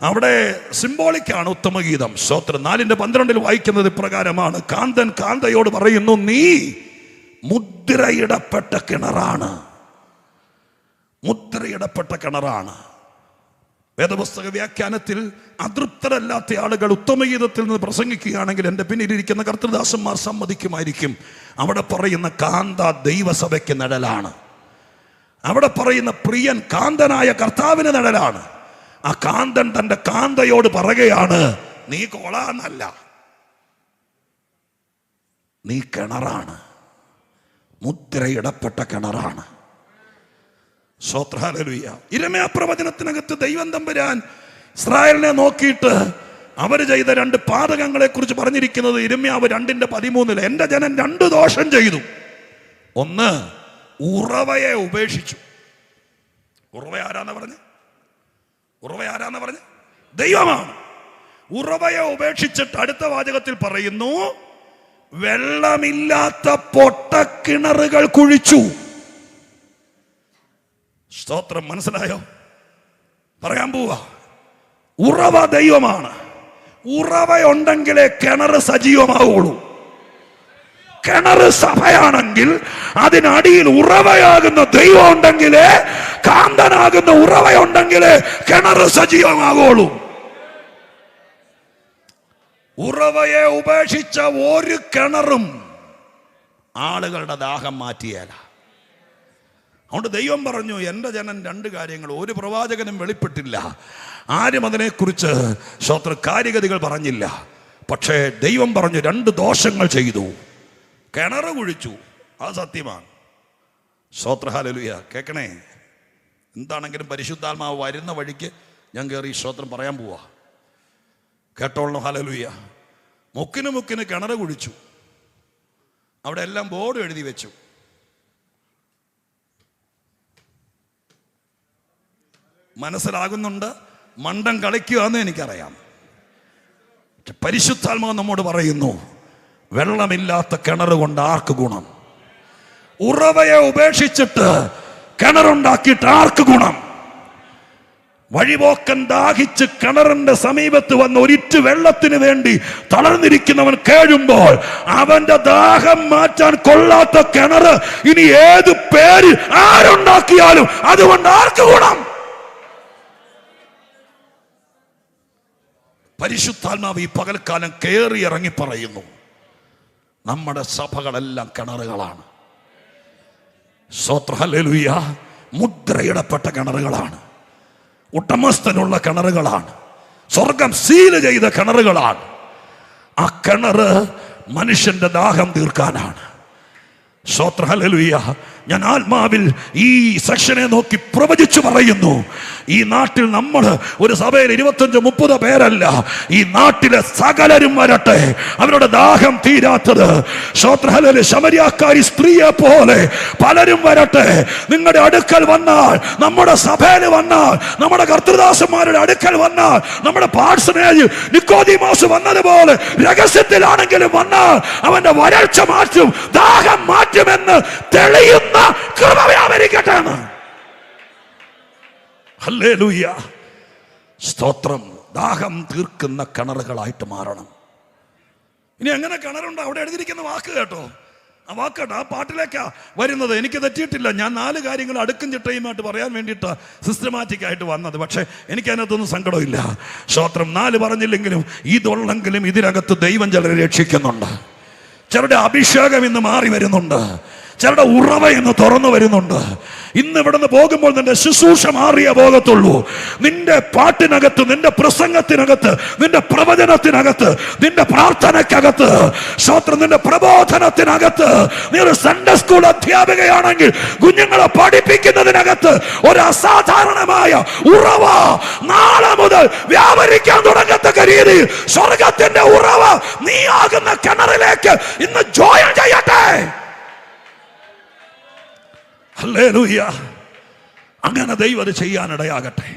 അവിടെ സിംബോളിക്കാണ് ഉത്തമഗീതം. സ്തോത്രം. 4:12 വായിക്കുന്നത് ഇപ്രകാരമാണ്. കാന്തൻ കാന്തയോട് പറയുന്നു, നീ മുദ്രയിടപ്പെട്ട കിണറാണ്. മുദ്രയിടപ്പെട്ട കിണറാണ്. വേദപുസ്തക വ്യാഖ്യാനത്തിൽ അതൃപ്തരല്ലാത്ത ആളുകൾ ഉത്തമഗീതത്തിൽ നിന്ന് പ്രസംഗിക്കുകയാണെങ്കിൽ എൻ്റെ പിന്നിലിരിക്കുന്ന കർത്തൃദാസന്മാർ സമ്മതിക്കുമായിരിക്കും. അവിടെ പറയുന്ന കാന്ത ദൈവസഭയ്ക്ക് നിഴലാണ്. അവിടെ പറയുന്ന പ്രിയൻ കാന്തനായ കർത്താവിന് നിഴലാണ്. ആ കാന്തൻ തൻ്റെ കാന്തയോട് പറയുകയാണ്, നീ കൊളാന്നല്ല, നീ കിണറാണ്, മുദ്രയിടപ്പെട്ട കിണറാണ്. ഹല്ലേലൂയ. യിരെമ്യാ പ്രവചനത്തിനകത്ത് ദൈവം തമ്പുരാൻ ഇസ്രായേലിനെ നോക്കിയിട്ട് അവർ ചെയ്ത 2 പാതകങ്ങളെ കുറിച്ച് പറഞ്ഞിരിക്കുന്നത് യിരെമ്യാവ് 2:13. എൻ്റെ ജനം 2 ദോഷം ചെയ്തു. ഒന്ന്, ഉറവയെ ഉപേക്ഷിച്ചു. ഉറവ ആരാന്ന് പറഞ്ഞ്? ദൈവമാണ്. ഉറവയെ ഉപേക്ഷിച്ചിട്ട് അടുത്ത വാചകത്തിൽ പറയുന്നു, വെള്ളമില്ലാത്ത പൊട്ടക്കിണറുകൾ കുഴിച്ചു. സ്തോത്രം. മനസ്സിലായോ? പറയാൻ പോവാ. ഉറവ ദൈവമാണ്. ഉറവയുണ്ടെങ്കിലേ കിണർ സജീവമാവുള്ളൂ. കിണർ സഭയാണെങ്കിൽ അതിനടിയിൽ ഉറവയാകുന്ന ദൈവം ഉണ്ടെങ്കിലേ, കാന്തനാകുന്ന ഉറവയുണ്ടെങ്കിലേ കിണർ സജീവമാവുള്ളൂ. ഉറവയെ ഉപേക്ഷിച്ച ഒരു കിണറും ആളുകളുടെ ദാഹം മാറ്റിയേല. അതുകൊണ്ട് ദൈവം പറഞ്ഞു, എൻ്റെ ജനം 2 കാര്യങ്ങൾ, ഒരു പ്രവാചകനും വെളിപ്പെട്ടില്ല, ആരും അതിനെക്കുറിച്ച് കാര്യഗതികൾ പറഞ്ഞില്ല. പക്ഷേ ദൈവം പറഞ്ഞു 2 ദോഷങ്ങൾ ചെയ്തു. കിണറ് കുഴിച്ചു, അത് സത്യമാണ്. ഹല്ലേലൂയ. കേൾക്കണേ, എന്താണെങ്കിലും പരിശുദ്ധാത്മാവ് വരുന്ന വഴിക്ക് ഞാൻ കയറി സ്തോത്രം പറയാൻ പോവാ. കേട്ടോളണം. ഹല്ലേലൂയ. മുക്കിന് കിണറ് കുഴിച്ചു. അവിടെ എല്ലാം ബോർഡ് എഴുതി വെച്ചു. മനസ്സിലാകുന്നുണ്ട്, മണ്ടം കളിക്കുകയെന്ന് എനിക്കറിയാം. പരിശുദ്ധാത്മാവ് നമ്മോട് പറയുന്നു, വെള്ളമില്ലാത്ത കിണർ കൊണ്ട് ആർക്ക് ഗുണം? ഉറവയെ ഉപേക്ഷിച്ചിട്ട് കിണറുണ്ടാക്കിയിട്ട് ആർക്ക് ഗുണം? വഴിപോക്കൻ ദാഹിച്ച് കിണറിന്റെ സമീപത്ത് വന്ന് ഒരിറ്റ് വെള്ളത്തിന് വേണ്ടി തളർന്നിരിക്കുന്നവൻ കേഴുമ്പോൾ അവന്റെ ദാഹം മാറ്റാൻ കൊള്ളാത്ത കിണർ ഇനി ഏത് പേര് ആരുണ്ടാക്കിയാലും അതുകൊണ്ട് ആർക്ക് ഗുണം? പരിശുദ്ധാത്മാവ് ഈ പകൽക്കാലം കയറി ഇറങ്ങി പറയുന്നു, നമ്മുടെ സഭകളെല്ലാം കിണറുകളാണ്. ഹല്ലേലൂയ. മുദ്രയിടപ്പെട്ട കിണറുകളാണ്, ഉടമസ്ഥനുള്ള കിണറുകളാണ്, സ്വർഗം സീല് ചെയ്ത കിണറുകളാണ്. ആ കിണറ് മനുഷ്യന്റെ ദാഹം തീർക്കാനാണ്. ഹല്ലേലൂയ. ഞാൻ ആത്മാവിൽ ഈ സെക്ഷനെ നോക്കി പ്രവചിച്ചു പറയുന്നു, ഈ നാട്ടിൽ നമ്മൾ ഒരു സഭയിൽ 25-30 പേരല്ല, ഈ നാട്ടിലെ സകലരും വരട്ടെ. അവരുടെ ദാഹം തീരാത്തത് ശമരിയാക്കാരി സ്ത്രീയെ പോലെ പലരും വരട്ടെ. നിങ്ങളുടെ അടുക്കൽ വന്നാൽ, നമ്മുടെ സഭയിൽ വന്നാൽ, നമ്മുടെ കർത്തൃദാസന്മാരുടെ അടുക്കൽ വന്നാൽ, നമ്മുടെ പാർസനേജ് നിക്കോദീമോസ് വന്നതുപോലെ രഹസ്യത്തിലാണെങ്കിലും വന്നാൽ അവന്റെ വരൾച്ച മാറ്റും, ദാഹം മാറ്റുമെന്ന് തെളിയുന്ന കൃപ വ്യാപരിക്കട്ടെ. ഹല്ലേലൂയ. സ്തോത്രം. ദാഹം തീർക്കുന്ന കിണറുകളായിട്ട് മാറണം. ഇനി എങ്ങനെ കിണറുണ്ട്? അവിടെ എഴുതിയിരിക്കുന്ന വാക്ക് കേട്ടോ, ആ വാക്കട്ടോ, ആ പാട്ടിലേക്കാ വരുന്നത്. എനിക്ക് തെറ്റിയിട്ടില്ല. ഞാൻ 4 കാര്യങ്ങൾ അടുക്കും ചിട്ടയുമായിട്ട് പറയാൻ വേണ്ടിയിട്ട് സിസ്റ്റമാറ്റിക് ആയിട്ട് വന്നത്. പക്ഷെ എനിക്ക് അതിനകത്തൊന്നും സങ്കടമില്ല. സ്തോത്രം. 4 പറഞ്ഞില്ലെങ്കിലും ഇതുള്ളെങ്കിലും ഇതിനകത്ത് ദൈവം ചിലരെ രക്ഷിക്കുന്നുണ്ട്. ചിലരുടെ അഭിഷേകം ഇന്ന് മാറി വരുന്നുണ്ട്. ചിലരുടെ ഉറവ ഇന്ന് തുറന്നു വരുന്നുണ്ട്. ഇന്ന് ഇവിടുന്ന് പോകുമ്പോൾ നിന്റെ ശുശ്രൂഷ മാറിയേ പോകത്തുള്ളൂ. നിന്റെ പാട്ടിനകത്ത്, നിന്റെ പ്രസംഗത്തിനകത്ത്, നിന്റെ പ്രവചനത്തിനകത്ത്, നിന്റെ പ്രാർത്ഥനയ്ക്കകത്ത്, സ്തോത്രം, നിന്റെ പ്രബോധനത്തിനകത്ത്, നീ ഒരു സൺഡേ സ്കൂൾ അധ്യാപികയാണെങ്കിൽ കുഞ്ഞുങ്ങളെ പഠിപ്പിക്കുന്നതിനകത്ത് ഒരു അസാധാരണമായ ഉറവ നാളെ മുതൽ വ്യാപരിക്കാൻ തുടങ്ങത്തക്ക രീതിയിൽ സ്വർഗത്തിന്റെ ഉറവ നീ ആകുന്ന കിണറിലേക്ക് ഇന്ന് ജോയിൻ ചെയ്യട്ടെ. ഹല്ലേലൂയ. അങ്ങനെ ദൈവം അത് ചെയ്യാനിടയാകട്ടെ.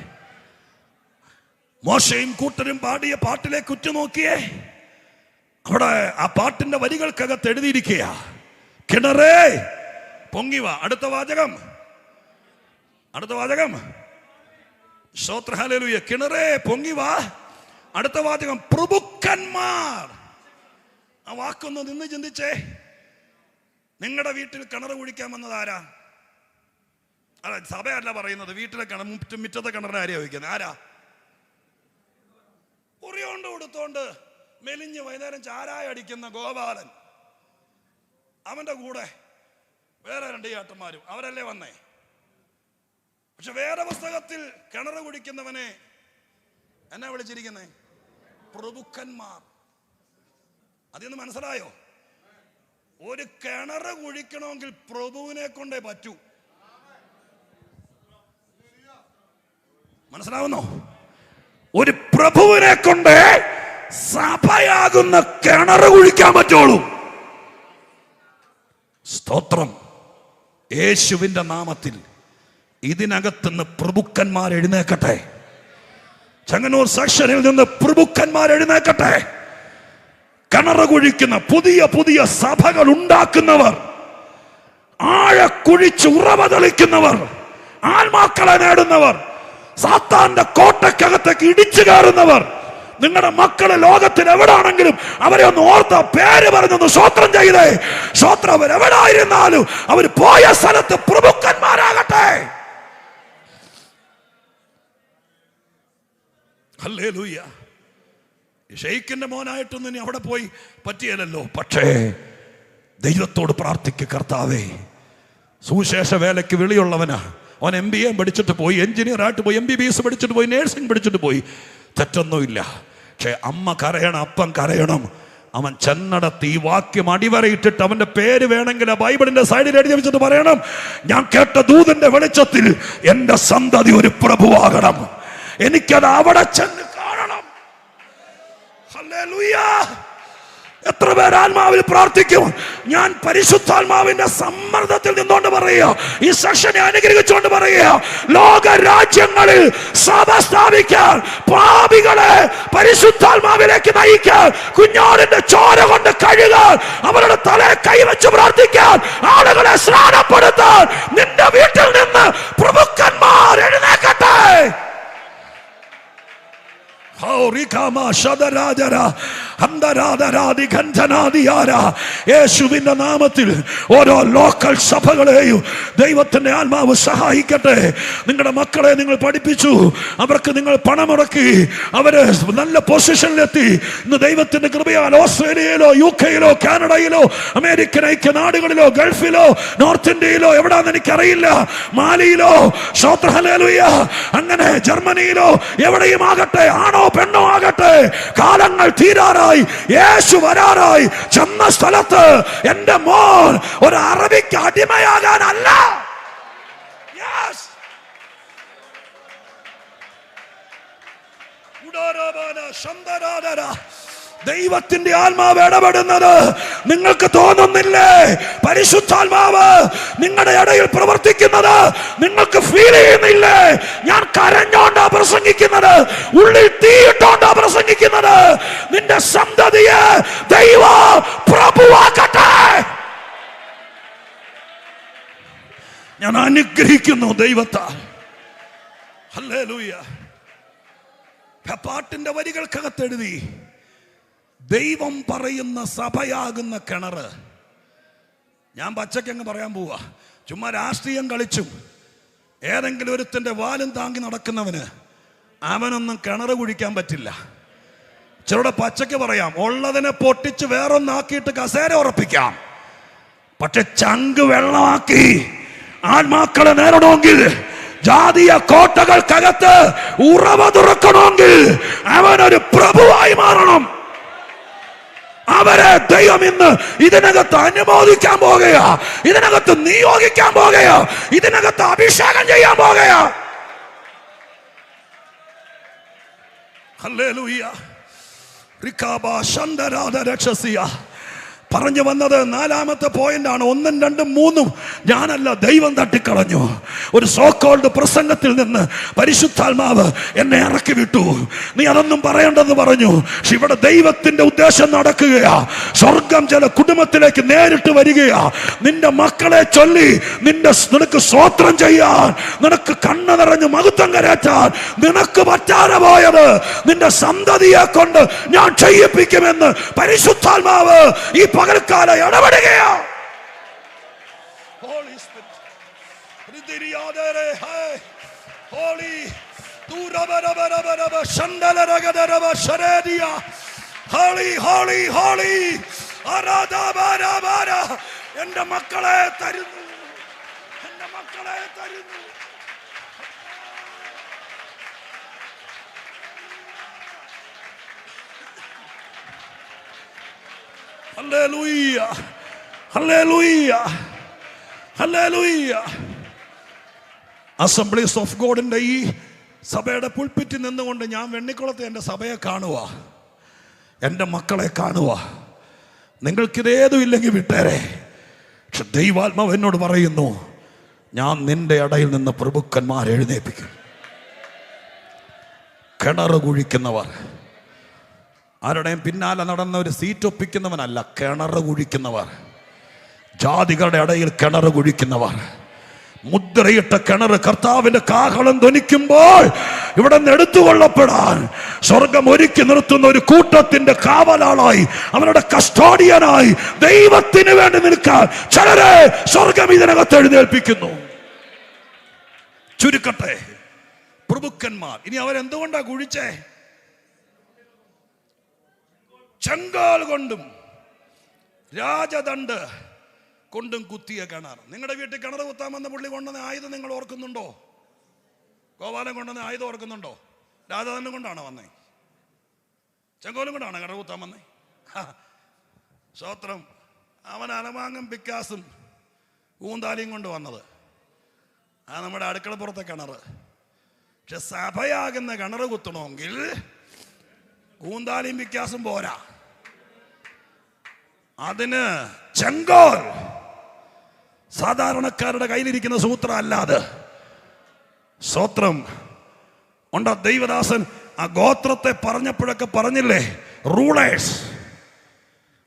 മോശയും കൂട്ടരും പാടിയ പാട്ടിലേക്ക് ഉറ്റുനോക്കിയേ. അവിടെ ആ പാട്ടിന്റെ വരികൾക്കകത്ത് എഴുതിയിരിക്കുക, കിണറേ പൊങ്ങിവ. അടുത്ത വാചകം സ്തോത്ര ഹല്ലേലൂയ. കിണറേ പൊങ്ങിവ. അടുത്ത വാചകം പ്രഭുക്കന്മാർ. ആ വാക്കൊന്ന് നിന്ന് ചിന്തിച്ചേ. നിങ്ങളുടെ വീട്ടിൽ കിണർ കുഴിക്കാൻ വന്നത് ആരാ? അല്ല, സഭയല്ല പറയുന്നത്. വീട്ടിലെ മുറ്റത്തെ കിണറിനെ ആരെയാ ചോദിക്കുന്നത്? ആരാ? ഉറിയോണ്ട് കൊടുത്തോണ്ട് മെലിഞ്ഞ് വൈകുന്നേരം ചാരായ അടിക്കുന്ന ഗോപാലൻ, അവന്റെ കൂടെ വേറെ 2 ചേട്ടന്മാരും, അവരല്ലേ വന്നേ. പക്ഷെ വേറെ പുസ്തകത്തിൽ കിണർ കുടിക്കുന്നവനെ എന്നാ വിളിച്ചിരിക്കുന്നേ? പ്രഭുക്കന്മാർ. അതിന്ന് മനസ്സിലായോ? ഒരു കിണർ കുഴിക്കണമെങ്കിൽ പ്രഭുവിനെ കൊണ്ടേ പറ്റൂ. മനസ്സിലാവുന്നോ? ഒരു പ്രഭുവിനെ കൊണ്ട് സഭയാകുന്ന കിണർ കുഴിക്കാൻ പറ്റുള്ളൂ. സ്തോത്രം. യേശുവിന്റെ നാമത്തിൽ ഇതിനകത്തുനിന്ന് പ്രഭുക്കന്മാർ എഴുന്നേക്കട്ടെ. ചെങ്ങന്നൂർ സെക്ഷനിൽ നിന്ന് പ്രഭുക്കന്മാർ എഴുന്നേക്കട്ടെ. കിണർ കുഴിക്കുന്ന പുതിയ പുതിയ സഭകൾ ഉണ്ടാക്കുന്നവർ, ആഴക്കുഴിച്ച് ഉറവ തെളിക്കുന്നവർ, ആത്മാക്കളെ നേടുന്നവർ, സാത്താന്റെ കോട്ടയ്ക്കകത്തേക്ക് ഇടിച്ചു കയറുന്നവർ, നിങ്ങളുടെ മക്കള് ലോകത്തിൽ എവിടാണെങ്കിലും അവരെ ഒന്ന് ഓർത്ത പേര് പറഞ്ഞൊന്ന് സ്തോത്രം ചെയ്തേ. സ്തോത്രം. അവരെവിടായിരുന്നാലും അവർ പോയ സ്ഥലത്ത് പ്രഭുക്കന്മാരാകട്ടെ. ഹല്ലേലൂയ. ഷെയ്ഖിന്റെ മോനായിട്ടൊന്നും ഇനി അവിടെ പോയി പറ്റിയല്ലോ. പക്ഷേ ദൈവത്തോട് പ്രാർത്ഥിക്കുക, കർത്താവേ, സുവിശേഷ വേലയ്ക്ക് വിളിയുള്ളവനാ. അവൻ MBA പഠിച്ചിട്ട് പോയി, എഞ്ചിനീയർ ആയിട്ട് പോയി, MBBS പഠിച്ചിട്ട് പോയി, നേഴ്സിംഗ് പഠിച്ചിട്ട് പോയി, തെറ്റൊന്നുമില്ല. പക്ഷെ അമ്മ കരയണം, അപ്പൻ കരയണം. അവൻ ചെന്നടത്ത് ഈ വാക്യം അടിവരയിട്ടിട്ട് അവന്റെ പേര് വേണമെങ്കിൽ ആ ബൈബിളിന്റെ സൈഡിൽ എഴുതി വെച്ചിട്ട് പറയണം, ഞാൻ കേട്ട ദൂതന്റെ വെളിച്ചത്തിൽ എന്റെ സന്തതി ഒരു പ്രഭുവാകണം, എനിക്കത് അവിടെ ചെന്ന് കാണണം. ഹല്ലേലൂയ. എത്ര പേർ ആത്മാവിൽ പ്രാർത്ഥിക്കും? ഞാൻ പരിശുദ്ധാത്മാവിന്റെ സമ്മർദ്ദത്തിൽ നിന്നുകൊണ്ട് പറയുക, ഈ സെക്ഷനെ അനുഗ്രഹിച്ചുകൊണ്ട് പറയുക, ലോക രാജ്യങ്ങളിൽ സഭ സ്ഥാപിക്കാൻ, പാപികളെ പരിശുദ്ധാത്മാവിലേക്ക് നയിക്കാൻ, കുഞ്ഞാടിന്റെ ചോര കൊണ്ട് കഴുകാൻ, അവരുടെ തലയെ കൈവച്ച് പ്രാർത്ഥിക്കാൻ, ആളുകളെ സ്നാനപ്പെടുത്താൻ നിന്റെ വീട്ടിൽ നിന്ന് പ്രഭുക്കന്മാർ എഴുന്നേക്കട്ടെ. യേശുവിന്റെ നാമത്തിൽ ഓരോ ലോക്കൽ സഭകളെയും ദൈവത്തിന്റെ ആത്മാവ് സഹായിക്കട്ടെ. നിങ്ങളുടെ മക്കളെ നിങ്ങൾ പഠിപ്പിച്ചു, അവർക്ക് നിങ്ങൾ പണമുടക്കി, അവര് നല്ല പൊസിഷനിലെത്തി. ഇന്ന് ദൈവത്തിന്റെ കൃപയാൽ ഓസ്ട്രേലിയയിലോ UK-യിലോ കാനഡയിലോ അമേരിക്കൻ ഐക്യ നാടുകളിലോ ഗൾഫിലോ നോർത്ത് ഇന്ത്യയിലോ എവിടാന്ന് എനിക്കറിയില്ല, മാലിയിലോ, ഹല്ലേലൂയ, അങ്ങനെ ജർമ്മനിയിലോ എവിടെയും ആകട്ടെ, ആണോ പെണ്ണോ ആകട്ടെ, കാലങ്ങൾ തീരാറായി, യേശു വരാറായി. ചെന്ന സ്ഥലത്ത് എന്റെ മോൻ ഒരു അറബിക്ക് അടിമയാകാനല്ല. ദൈവത്തിന്റെ ആത്മാവ് ഇടപെടുന്നത് നിങ്ങൾക്ക് തോന്നുന്നില്ലേ? പരിശുദ്ധാത്മാവ് നിങ്ങളുടെ ഇടയിൽ പ്രവർത്തിക്കുന്നത് നിങ്ങൾക്ക് ഫീൽ ചെയ്യുന്നില്ലേ? ഞാൻ കരഞ്ഞോണ്ടാ പ്രസംഗിക്കുന്നത്, ഉള്ളിൽ തീയിട്ടോണ്ടാ പ്രസംഗിക്കുന്നത്. നിന്റെ സന്തതിയെ ദൈവം പ്രഭുവാക്കട്ടെ. ഞാൻ അനുഗ്രഹിക്കുന്നു ദൈവത്താൽ. ഹല്ലേലൂയ. പാട്ടിന്റെ വരികൾക്കകത്ത് എഴുതി, ദൈവം പറയുന്ന സഭയാകുന്ന കിണറ്. ഞാൻ പച്ചക്കങ്ങ് പറയാൻ പോവാ. ചുമ്മാ രാഷ്ട്രീയം കളിച്ചും ഏതെങ്കിലും ഒരുത്തിന്റെ വാലും താങ്ങി നടക്കുന്നവന് അവനൊന്നും കിണറ് കുഴിക്കാൻ പറ്റില്ല. ചിലരുടെ പച്ചക്ക് പറയാം, ഉള്ളതിനെ പൊട്ടിച്ച് വേറൊന്നാക്കിയിട്ട് കസേര ഉറപ്പിക്കാം. പക്ഷെ ചങ്ക് വെള്ളമാക്കി ആത്മാക്കളെ നേടണമെങ്കിൽ, ജാതീയ കോട്ടകൾക്കകത്ത് ഉറവ തുറക്കണമെങ്കിൽ അവനൊരു പ്രഭുവായി മാറണം. അവരെ ദൈവം ഇന്ന് ഇതിനകത്ത് അനുമോദിക്കാൻ പോകുകയാ, ഇതിനകത്ത് നിയോഗിക്കാൻ പോകുകയാ, ഇതിനകത്ത് അഭിഷേകം ചെയ്യാൻ പോകുകയാ. ഹല്ലേലൂയ. റികാബാ ശന്ദരാധ രക്ഷസിയ. പറഞ്ഞു വന്നത് നാലാമത്തെ പോയിന്റാണ്. 1, 2, 3 ഞാനല്ല, ദൈവം തട്ടിക്കളഞ്ഞു. ഒരു സോക്കോൾഡ് പ്രസംഗത്തിൽ നിന്ന് പരിശുദ്ധാത്മാവ് എന്നെ ഇറക്കി വിട്ടു. നീ അതൊന്നും പറയേണ്ടെന്ന് പറഞ്ഞു. പക്ഷെ ഇവിടെ ദൈവത്തിന്റെ ഉദ്ദേശം നടക്കുകയാ. സ്വർഗം ചില കുടുംബത്തിലേക്ക് നേരിട്ട് വരികയാ. നിന്റെ മക്കളെ ചൊല്ലി നിനക്ക് സ്തോത്രം ചെയ്യാൻ, നിനക്ക് കണ്ണ് നിറഞ്ഞ് മഹത്വം കരറ്റാൻ നിനക്ക് പറ്റാതെ പോയത് നിന്റെ സന്തതിയെ കൊണ്ട് ഞാൻ ചെയ്യിപ്പിക്കുമെന്ന് പരിശുദ്ധാത്മാവ് ഈ പകൽക്കാല ഇടപെടുകയാ. എന്റെ മക്കളെ തരുന്നു, എന്റെ മക്കളെ തരുന്നു. Hallelujah, hallelujah, hallelujah. Assemblies of ഗോഡിന്റെ ഈ സഭയുടെ പുൽപ്പിറ്റിൽ നിന്നുകൊണ്ട് ഞാൻ വെണ്ണിക്കുളത്തെ എൻ്റെ സഭയെ കാണുക, എൻ്റെ മക്കളെ കാണുക. നിങ്ങൾക്കിതേതും ഇല്ലെങ്കിൽ വിട്ടേരെ. പക്ഷെ ദൈവാത്മാവ് എന്നോട് പറയുന്നു, ഞാൻ നിന്റെ ഇടയിൽ നിന്ന് പ്രഭുക്കന്മാരെ എഴുന്നേൽപ്പിക്കും. കിണറ് കുഴിക്കുന്നവർ, ആരുടെയും പിന്നാലെ നടന്ന ഒരു സീറ്റ് ഒപ്പിക്കുന്നവനല്ല, കിണറ് കുഴിക്കുന്നവർ. ജാതികളുടെ ഇടയിൽ കിണറ് കുഴിക്കുന്നവർ, മുദ്രയിട്ട കിണറ്. കർത്താവിന്റെ കാഹളം ധ്വനിക്കുമ്പോൾ ഇവിടെ നിന്ന് എടുത്തുകൊള്ളപ്പെടാൻ സ്വർഗം ഒരുക്കി നിർത്തുന്ന ഒരു കൂട്ടത്തിന്റെ കാവലാളായി, അവരുടെ കസ്റ്റോഡിയനായി ദൈവത്തിന് വേണ്ടി നിൽക്കാൻ ചിലരെ സ്വർഗം ഇതിനകത്ത് എഴുന്നേൽപ്പിക്കുന്നു. ചുരുക്കട്ടെ, പ്രഭുക്കന്മാർ. ഇനി അവരെന്തുകൊണ്ടാ കുഴിച്ചേ? ചെങ്കാൽ കൊണ്ടും രാജദണ്ഡ് കൊണ്ടും കുത്തിയ കിണർ. നിങ്ങളുടെ വീട്ടിൽ കിണർ കുത്താൻ വന്ന പുള്ളി കൊണ്ടുവന്ന ആയുധം നിങ്ങൾ ഓർക്കുന്നുണ്ടോ? ഗോപാലൻ കൊണ്ടുവന്ന ആയുധം ഓർക്കുന്നുണ്ടോ? രാജദണ്ഡം കൊണ്ടാണോ വന്നേ? ചെങ്കോലും കൊണ്ടാണോ കിണർ കുത്താൻ വന്നേ? സ്തോത്രം. അവൻ അലമാങ്ങും പിക്കാസും ഊന്താലിയും കൊണ്ട് വന്നത് ആ നമ്മുടെ അടുക്കളപ്പുറത്തെ കിണർ. പക്ഷെ സഭയാകുന്ന കിണർ കുത്തണമെങ്കിൽ ഊന്താലിയും പിക്കാസും പോരാ, അതിന് ചെങ്കോൽ. സാധാരണക്കാരുടെ കയ്യിലിരിക്കുന്ന സൂത്രം അല്ലാതെ. സ്തോത്രം. ഉണ്ട്. ദൈവദാസൻ ആ ഗോത്രത്തെ പറഞ്ഞപ്പോഴൊക്കെ പറഞ്ഞില്ലേ, റൂളേഴ്സ്,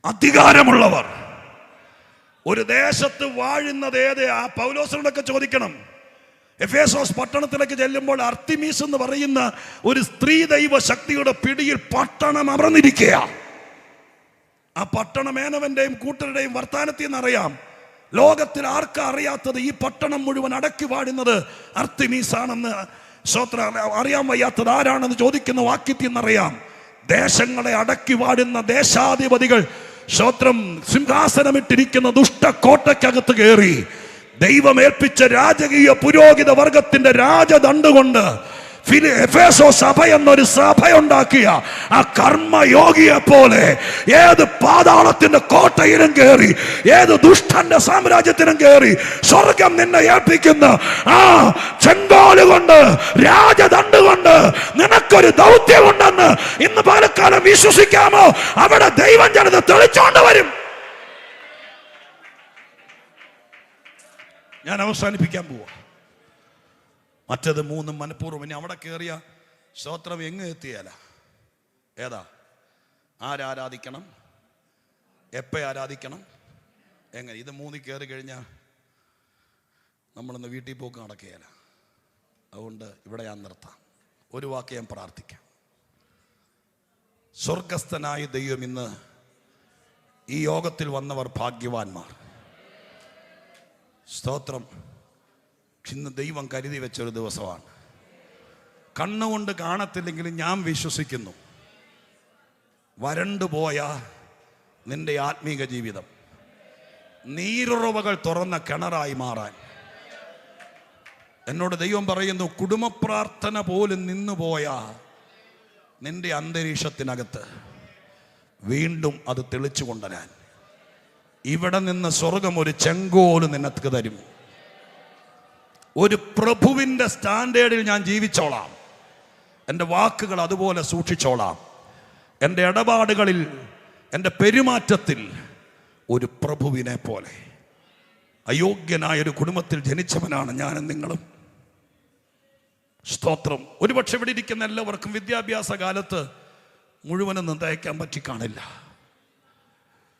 അധികാരമുള്ളവർ. ഒരു ദേശത്ത് വാഴുന്നത് ഏത്? ആ പൗലോസിനോടൊക്കെ ചോദിക്കണം. എഫേസോസ് പട്ടണത്തിലേക്ക് ചെല്ലുമ്പോൾ അർത്തിമീസ് എന്ന് പറയുന്ന ഒരു സ്ത്രീ ദൈവ ശക്തിയുടെ പിടിയിൽ പട്ടണം അമർന്നിരിക്കുക. ആ പട്ടണം മേനവന്റെയും കൂട്ടരുടെയും വർത്താനത്തിൽ നിന്നറിയാം. ലോകത്തിൽ ആർക്കാ അറിയാത്തത് ഈ പട്ടണം മുഴുവൻ അടക്കി വാഴുന്നത് അർത്തിമീസ് ആണെന്ന്? അറിയാൻ വയ്യാത്തത് ആരാണെന്ന് ചോദിക്കുന്ന വാക്യത്തിൽ നിന്നറിയാം. ദേശങ്ങളെ അടക്കി വാഴുന്ന ദേശാധിപതികൾ സ്തോത്രം സിംഹാസനമിട്ടിരിക്കുന്ന ദുഷ്ടക്കോട്ടയ്ക്കകത്ത് കയറി ദൈവം ഏൽപ്പിച്ച രാജകീയ പുരോഹിത വർഗത്തിന്റെ രാജദണ്ഡ് കൊണ്ട് എഫേസോ സഭ എന്നൊരു സഭയുണ്ടാക്കിയ ആ കർമ്മയോഗിയെ പോലെ ഏത് പാതാളത്തിന്റെ കോട്ടയിലും കയറി, ഏത് ദുഷ്ടന്റെ സാമ്രാജ്യത്തിനും കയറി സ്വർഗം നിന്നെ ഏൽപ്പിക്കുന്ന ആ ചെങ്കോല് കൊണ്ട്, രാജദണ്ഡ് കൊണ്ട് നിനക്കൊരു ദൗത്യമുണ്ടെന്ന് ഇന്ന് പകൽക്കാലം വിശ്വസിക്കാമോ? അവിടെ ദൈവം ജനത തെളിച്ചോണ്ട് വരും. ഞാൻ അവസാനിപ്പിക്കാൻ പോവാ. മറ്റത് 3 മനഃപൂർവ്വം. ഇനി അവിടെ കയറിയ സ്തോത്രം എങ്ങ് എത്തിയാല. ഏതാ? ആരാധിക്കണം, എപ്പോൾ ആരാധിക്കണം, എങ്ങനെ? ഇത് 3 കയറി കഴിഞ്ഞാൽ നമ്മളൊന്ന് വീട്ടിൽ പോക്ക് നടക്കുകയില്ല. അതുകൊണ്ട് ഇവിടെ ഞാൻ നിർത്താം. ഒരു വാക്ക് ഞാൻ പ്രാർത്ഥിക്കാം. സ്വർഗസ്ഥനായ ദൈവം, ഇന്ന് ഈ യോഗത്തിൽ വന്നവർ ഭാഗ്യവാന്മാർ. സ്തോത്രം. ഇന്ന് ദൈവം കരുതി വെച്ചൊരു ദിവസമാണ്. കണ്ണുകൊണ്ട് കാണത്തില്ലെങ്കിലും ഞാൻ വിശ്വസിക്കുന്നു, വരണ്ടുപോയ നിന്റെ ആത്മീക ജീവിതം, നീരുറവകൾ തുറന്ന കിണറായി മാറാൻ. എന്നോട് ദൈവം പറയുന്നു, കുടുംബ പ്രാർത്ഥന പോലും നിന്നുപോയ നിന്റെ അന്തരീക്ഷത്തിനകത്ത് വീണ്ടും അത് തെളിച്ചു കൊണ്ടുവരാൻ ഇവിടെ നിന്ന് സ്വർഗം ഒരു ചെങ്കോല് നിനക്ക് തരും. ഒരു പ്രഭുവിൻ്റെ സ്റ്റാൻഡേർഡിൽ ഞാൻ ജീവിച്ചോളാം. എൻ്റെ വാക്കുകൾ അതുപോലെ സൂക്ഷിച്ചോളാം. എൻ്റെ ഇടപാടുകളിൽ, എൻ്റെ പെരുമാറ്റത്തിൽ ഒരു പ്രഭുവിനെ പോലെ. അയോഗ്യനായൊരു കുടുംബത്തിൽ ജനിച്ചവനാണ് ഞാനും നിങ്ങളും. സ്തോത്രം. ഒരുപക്ഷെ ഇവിടെ ഇരിക്കുന്ന എല്ലാവർക്കും വിദ്യാഭ്യാസ കാലത്ത് മുഴുവനൊന്നും തയ്ക്കാൻ പറ്റി കാണില്ല.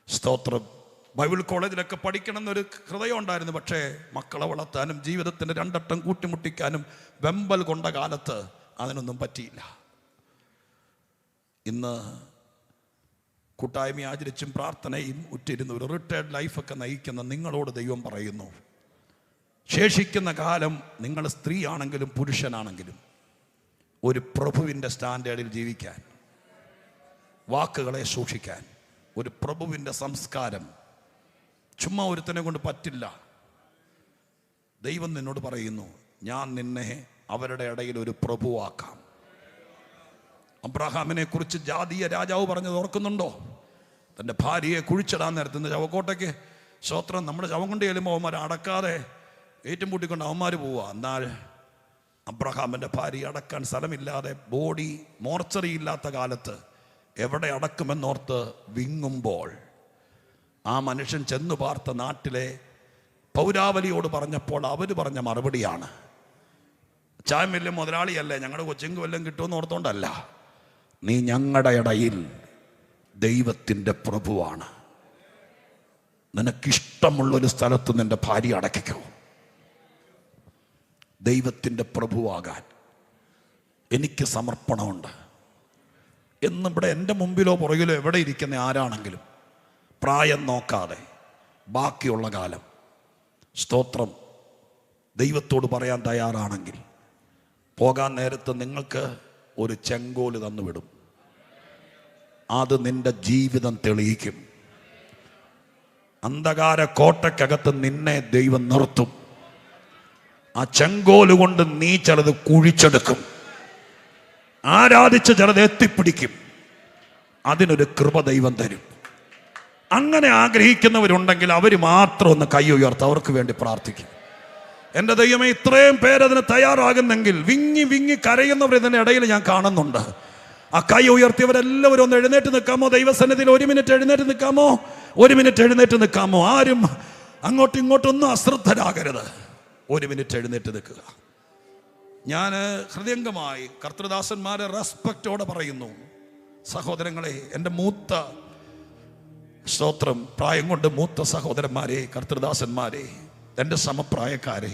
സ്തോത്രം. ബൈബിൾ കോളേജിലൊക്കെ പഠിക്കണം എന്നൊരു ഹൃദയം ഉണ്ടായിരുന്നു. പക്ഷേ മക്കളെ വളർത്താനും ജീവിതത്തിൻ്റെ രണ്ടട്ടം കൂട്ടിമുട്ടിക്കാനും വെമ്പൽ കൊണ്ട കാലത്ത് അതിനൊന്നും പറ്റിയില്ല. ഇന്ന് കൂട്ടായ്മ ആചരിച്ചും പ്രാർത്ഥനയും ഉറ്റിരുന്ന ഒരു റിട്ടയർഡ് ലൈഫൊക്കെ നയിക്കുന്ന നിങ്ങളോട് ദൈവം പറയുന്നു, ശേഷിക്കുന്ന കാലം നിങ്ങൾ സ്ത്രീ ആണെങ്കിലും പുരുഷനാണെങ്കിലും ഒരു പ്രഭുവിൻ്റെ സ്റ്റാൻഡേർഡിൽ ജീവിക്കാൻ, വാക്കുകളെ സൂക്ഷിക്കാൻ, ഒരു പ്രഭുവിൻ്റെ സംസ്കാരം. ചുമ്മാ ഒരുത്തനെ കൊണ്ട് പറ്റില്ല. ദൈവം നിന്നോട് പറയുന്നു, ഞാൻ നിന്നെ അവരുടെ ഇടയിൽ ഒരു പ്രഭുവാക്കാം. അബ്രഹാമിനെ കുറിച്ച് ജാതീയ രാജാവ് പറഞ്ഞത് ഓർക്കുന്നുണ്ടോ? തൻ്റെ ഭാര്യയെ കുഴിച്ചിടാൻ നേരത്തുന്ന ശവക്കോട്ടയ്ക്ക്. സ്തോത്രം. നമ്മുടെ ശവം കൊണ്ട് ചെല്ലുമ്പോൾ അവന്മാർ അടക്കാതെ ഏറ്റും പൂട്ടിക്കൊണ്ട് അവന്മാർ പോവുക. എന്നാൽ അബ്രഹാമിൻ്റെ ഭാര്യ അടക്കാൻ സ്ഥലമില്ലാതെ, ബോഡി മോർച്ചറി ഇല്ലാത്ത കാലത്ത് എവിടെ അടക്കുമെന്നോർത്ത് വിങ്ങുമ്പോൾ ആ മനുഷ്യൻ ചെന്നു പാർത്ത നാട്ടിലെ പൗരാവലിയോട് പറഞ്ഞപ്പോൾ അവർ പറഞ്ഞ മറുപടിയാണ്, ചായം വലിയ മുതലാളിയല്ലേ, ഞങ്ങളുടെ കൊച്ചിങ്ക് വല്ലതും കിട്ടുമെന്ന് ഓർത്തോണ്ടല്ല, നീ ഞങ്ങളുടെ ഇടയിൽ ദൈവത്തിൻ്റെ പ്രഭുവാണ്. നിനക്കിഷ്ടമുള്ളൊരു സ്ഥലത്ത് നിന്റെ ഭാര്യ അടക്കിക്കോ. ദൈവത്തിൻ്റെ പ്രഭുവാകാൻ എനിക്ക് സമർപ്പണമുണ്ട് എന്നിവിടെ എൻ്റെ മുമ്പിലോ പുറകിലോ എവിടെ ഇരിക്കുന്ന ആരാണെങ്കിലും പ്രായം നോക്കാതെ ബാക്കിയുള്ള കാലം സ്തോത്രം ദൈവത്തോട് പറയാൻ തയ്യാറാണെങ്കിൽ പോകാൻ നേരത്ത് നിങ്ങൾക്ക് ഒരു ചെങ്കോല് തന്നുവിടും. അത് നിന്റെ ജീവിതം തെളിയിക്കും. അന്ധകാര കോട്ടയ്ക്കകത്ത് നിന്നെ ദൈവം നിർത്തും. ആ ചെങ്കോല് കൊണ്ട് നീ ചിലത് കുഴിച്ചെടുക്കും, ആരാധിച്ച് ചിലത് എത്തിപ്പിടിക്കും. അതിനൊരു കൃപ ദൈവം തരും. അങ്ങനെ ആഗ്രഹിക്കുന്നവരുണ്ടെങ്കിൽ അവർ മാത്രം ഒന്ന് കൈ ഉയർത്ത് അവർക്ക് വേണ്ടി പ്രാർത്ഥിക്കും. എൻ്റെ ദൈവമേ, ഇത്രയും പേരതിന് തയ്യാറാകുന്നെങ്കിൽ വിങ്ങി വിങ്ങി കരയുന്നവർ ഇതിൻ്റെ ഇടയിൽ ഞാൻ കാണുന്നുണ്ട്. ആ കൈ ഉയർത്തിയവരെല്ലാവരും ഒന്ന് എഴുന്നേറ്റ് നിൽക്കാമോ? ദൈവസന്നിധിയിൽ 1 മിനിറ്റ് എഴുന്നേറ്റ് നിൽക്കാമോ? 1 മിനിറ്റ് എഴുന്നേറ്റ് നിൽക്കാമോ? ആരും അങ്ങോട്ടും ഇങ്ങോട്ടൊന്നും അശ്രദ്ധരാകരുത്. 1 മിനിറ്റ് എഴുന്നേറ്റ് നിൽക്കുക. ഞാൻ ഹൃദയംഗമായി കർത്തൃദാസന്മാരെ റെസ്പെക്റ്റോടെ പറയുന്നു. സഹോദരങ്ങളെ, എൻ്റെ മൂത്ത സ്തോത്രം പ്രായം കൊണ്ട് മൂത്ത സഹോദരന്മാരെ, കർത്തൃദാസന്മാരെ, എൻ്റെ സമപ്രായക്കാരെ,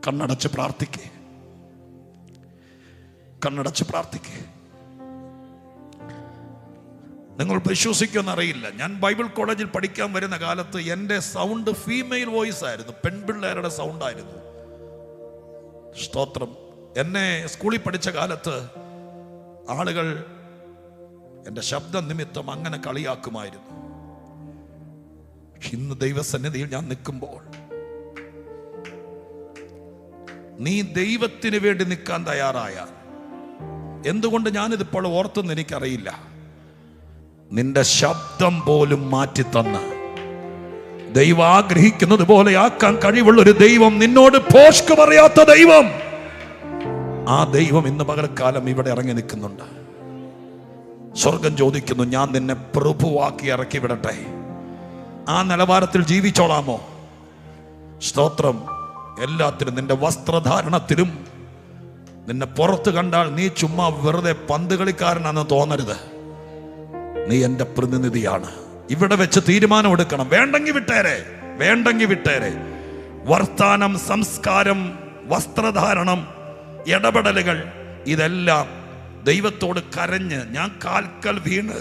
കണ്ണടച്ച് പ്രാർത്ഥിക്കേ, കണ്ണടച്ച് പ്രാർത്ഥിക്കേ. നിങ്ങൾ വിശ്വസിക്കുമെന്നറിയില്ല, ഞാൻ ബൈബിൾ കോളേജിൽ പഠിക്കാൻ വരുന്ന കാലത്ത് എൻ്റെ സൗണ്ട് ഫീമെയിൽ വോയിസ് ആയിരുന്നു, പെൺപിള്ളേരുടെ സൗണ്ടായിരുന്നു. സ്തോത്രം. എന്നെ സ്കൂളിൽ പഠിച്ച കാലത്ത് ആളുകൾ എൻ്റെ ശബ്ദ നിമിത്തം അങ്ങനെ കളിയാക്കുമായിരുന്നു. ഇന്ന് ദൈവസന്നിധിയിൽ ഞാൻ നിൽക്കുമ്പോൾ നീ ദൈവത്തിന് വേണ്ടി നിൽക്കാൻ തയ്യാറായാൽ, എന്തുകൊണ്ട് ഞാനിതിപ്പോൾ ഓർത്തെന്ന് എനിക്കറിയില്ല, നിന്റെ ശബ്ദം പോലും മാറ്റിത്തന്ന് ദൈവം ആഗ്രഹിക്കുന്നത് പോലെ ആക്കാൻ കഴിവുള്ള ഒരു ദൈവം, നിന്നോട് പോഷ്ക്ക് പറയാത്ത ദൈവം, ആ ദൈവം ഇന്ന് പകൽക്കാലം ഇവിടെ ഇറങ്ങി നിൽക്കുന്നുണ്ട്. സ്വർഗം ചോദിക്കുന്നു, ഞാൻ നിന്നെ പ്രഭുവാക്കി ഇറക്കി വിടട്ടെ. ആ നിലവാരത്തിൽ ജീവിച്ചോളാമോ? സ്തോത്രം. എല്ലാത്തിനും, നിന്റെ വസ്ത്രധാരണത്തിലും നിന്നെ പുറത്ത് കണ്ടാൽ നീ ചുമ്മാ വെറുതെ പന്ത് കളിക്കാരനാണെന്ന് തോന്നരുത്. നീ എൻ്റെ പ്രതിനിധിയാണ്. ഇവിടെ വെച്ച് തീരുമാനം എടുക്കണം. വേണ്ടെങ്കിൽ വിട്ടേരെ, വേണ്ടെങ്കിൽ വിട്ടേരെ. വർത്താനം, സംസ്കാരം, വസ്ത്രധാരണം, ഇടപെടലുകൾ, ഇതെല്ലാം ദൈവത്തോട് കരഞ്ഞ് ഞാൻ കാൽക്കൽ വീണ്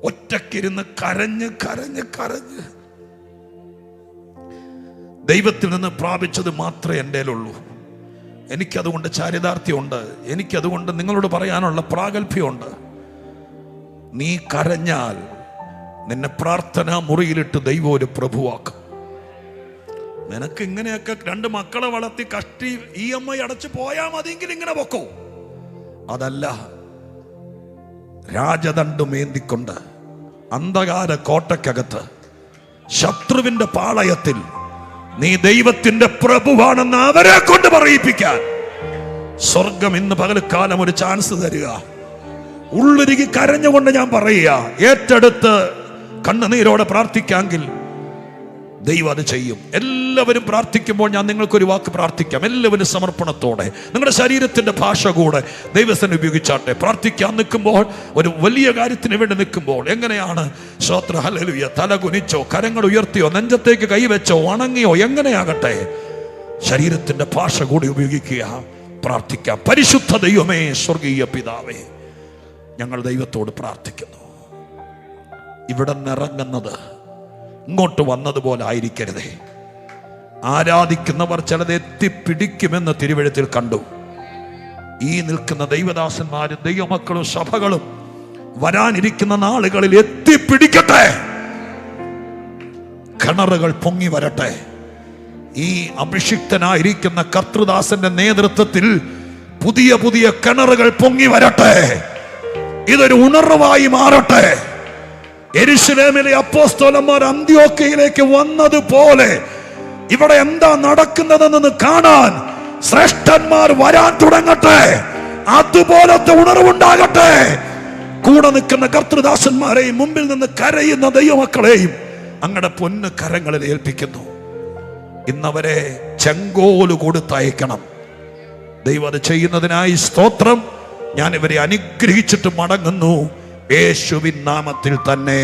ഒറ്റക്കിരുന്ന് കരഞ്ഞ് കരഞ്ഞ് കരഞ്ഞ് ദൈവത്തിൽ നിന്ന് പ്രാപിച്ചത് മാത്രമേ എൻ്റെ ഉള്ളൂ. എനിക്കതുകൊണ്ട് ചാരിതാർത്ഥ്യമുണ്ട്. എനിക്കതുകൊണ്ട് നിങ്ങളോട് പറയാനുള്ള പ്രാഗൽഭ്യമുണ്ട്. നീ കരഞ്ഞാൽ നിന്നെ പ്രാർത്ഥനാ മുറിയിലിട്ട് ദൈവം ഒരു പ്രഭുവാക്കും. നിനക്ക് ഇങ്ങനെയൊക്കെ 2 മക്കളെ വളർത്തി കഷ്ടി EMI അടച്ചു പോയാൽ മതിയെങ്കിൽ ഇങ്ങനെ പൊക്കോ. അതല്ല, രാജദണ്ഡുമേന്തിക്കൊണ്ട് അന്ധകാര കോട്ടയ്ക്കകത്ത് ശത്രുവിന്റെ പാളയത്തിൽ നീ ദൈവത്തിന്റെ പ്രഭുവാണെന്ന് അവരെ കൊണ്ട് പറയിപ്പിക്കാൻ സ്വർഗം ഇന്ന് പകൽക്കാലം ഒരു ചാൻസ് തരിക. ഉള്ളുരുകി കരഞ്ഞുകൊണ്ട് ഞാൻ പറയുക, ഏറ്റെടുത്ത് കണ്ണുനീരോടെ പ്രാർത്ഥിക്കാമെങ്കിൽ ദൈവം അത് ചെയ്യും. എല്ലാവരും പ്രാർത്ഥിക്കുമ്പോൾ ഞാൻ നിങ്ങൾക്കൊരു വാക്ക് പ്രാർത്ഥിക്കാം. എല്ലാവരും സമർപ്പണത്തോടെ നിങ്ങളുടെ ശരീരത്തിന്റെ ഭാഷ കൂടെ ദൈവസ്ഥനെ ഉപയോഗിച്ചാട്ടെ. പ്രാർത്ഥിക്കാൻ നിൽക്കുമ്പോൾ, ഒരു വലിയ കാര്യത്തിന് വേണ്ടി നിൽക്കുമ്പോൾ എങ്ങനെയാണ്? സ്തോത്ര ഹല്ലേലൂയ. തല കുനിച്ചോ, കരങ്ങൾ ഉയർത്തിയോ, നെഞ്ചത്തേക്ക് കൈവച്ചോ, വണങ്ങിയോ, എങ്ങനെയാകട്ടെ ശരീരത്തിന്റെ ഭാഷ കൂടി ഉപയോഗിക്കുക, പ്രാർത്ഥിക്കാം. പരിശുദ്ധ ദൈവമേ, സ്വർഗീയ പിതാവേ, ഞങ്ങൾ ദൈവത്തോട് പ്രാർത്ഥിക്കുന്നു. ഇവിടെ നിറങ്ങുന്നത് ഇങ്ങോട്ട് വന്നതുപോലെ ആയിരിക്കരുതേ. ആരാധിക്കുന്നവർ ചിലത് എത്തിപ്പിടിക്കുമെന്ന് തിരുവെഴുത്തിൽ കണ്ടു. ഈ നിൽക്കുന്ന ദൈവദാസന്മാരും ദൈവമക്കളും സഭകളും വരാനിരിക്കുന്ന നാളുകളിൽ എത്തിപ്പിടിക്കട്ടെ. കിണറുകൾ പൊങ്ങി വരട്ടെ. ഈ അഭിഷിക്തനായിരിക്കുന്ന കർത്തൃദാസന്റെ നേതൃത്വത്തിൽ പുതിയ പുതിയ കിണറുകൾ പൊങ്ങി വരട്ടെ. ഇതൊരു ഉണർവായി മാറട്ടെ. യെരൂശലേമിലെ അപ്പോസ്തലന്മാർ അന്ത്യോക്യയിലേക്ക് വന്നതുപോലെ ഇവിടെ എന്താ നടക്കുന്നതെന്ന് കാണാൻ ശ്രേഷ്ഠന്മാർ വരാൻ തുടങ്ങട്ടെ. അതുപോലത്തെ ഉണർവുണ്ടാകട്ടെ. കൂടെ നിൽക്കുന്ന കർത്തൃദാസന്മാരെയും മുമ്പിൽ നിന്ന് കരയുന്ന ദൈവമക്കളെയും അങ്ങയുടെ പൊന്ന് കരങ്ങളിൽ ഏൽപ്പിക്കുന്നു. ഇന്നവരെ ചെങ്കോല് കൊടുത്തയക്കണം. ദൈവം അത് ചെയ്യുന്നതിനായി സ്തോത്രം. ഞാൻ ഇവരെ അനുഗ്രഹിച്ചിട്ട് മടങ്ങുന്നു, യേശുവിൻ നാമത്തിൽ തന്നെ.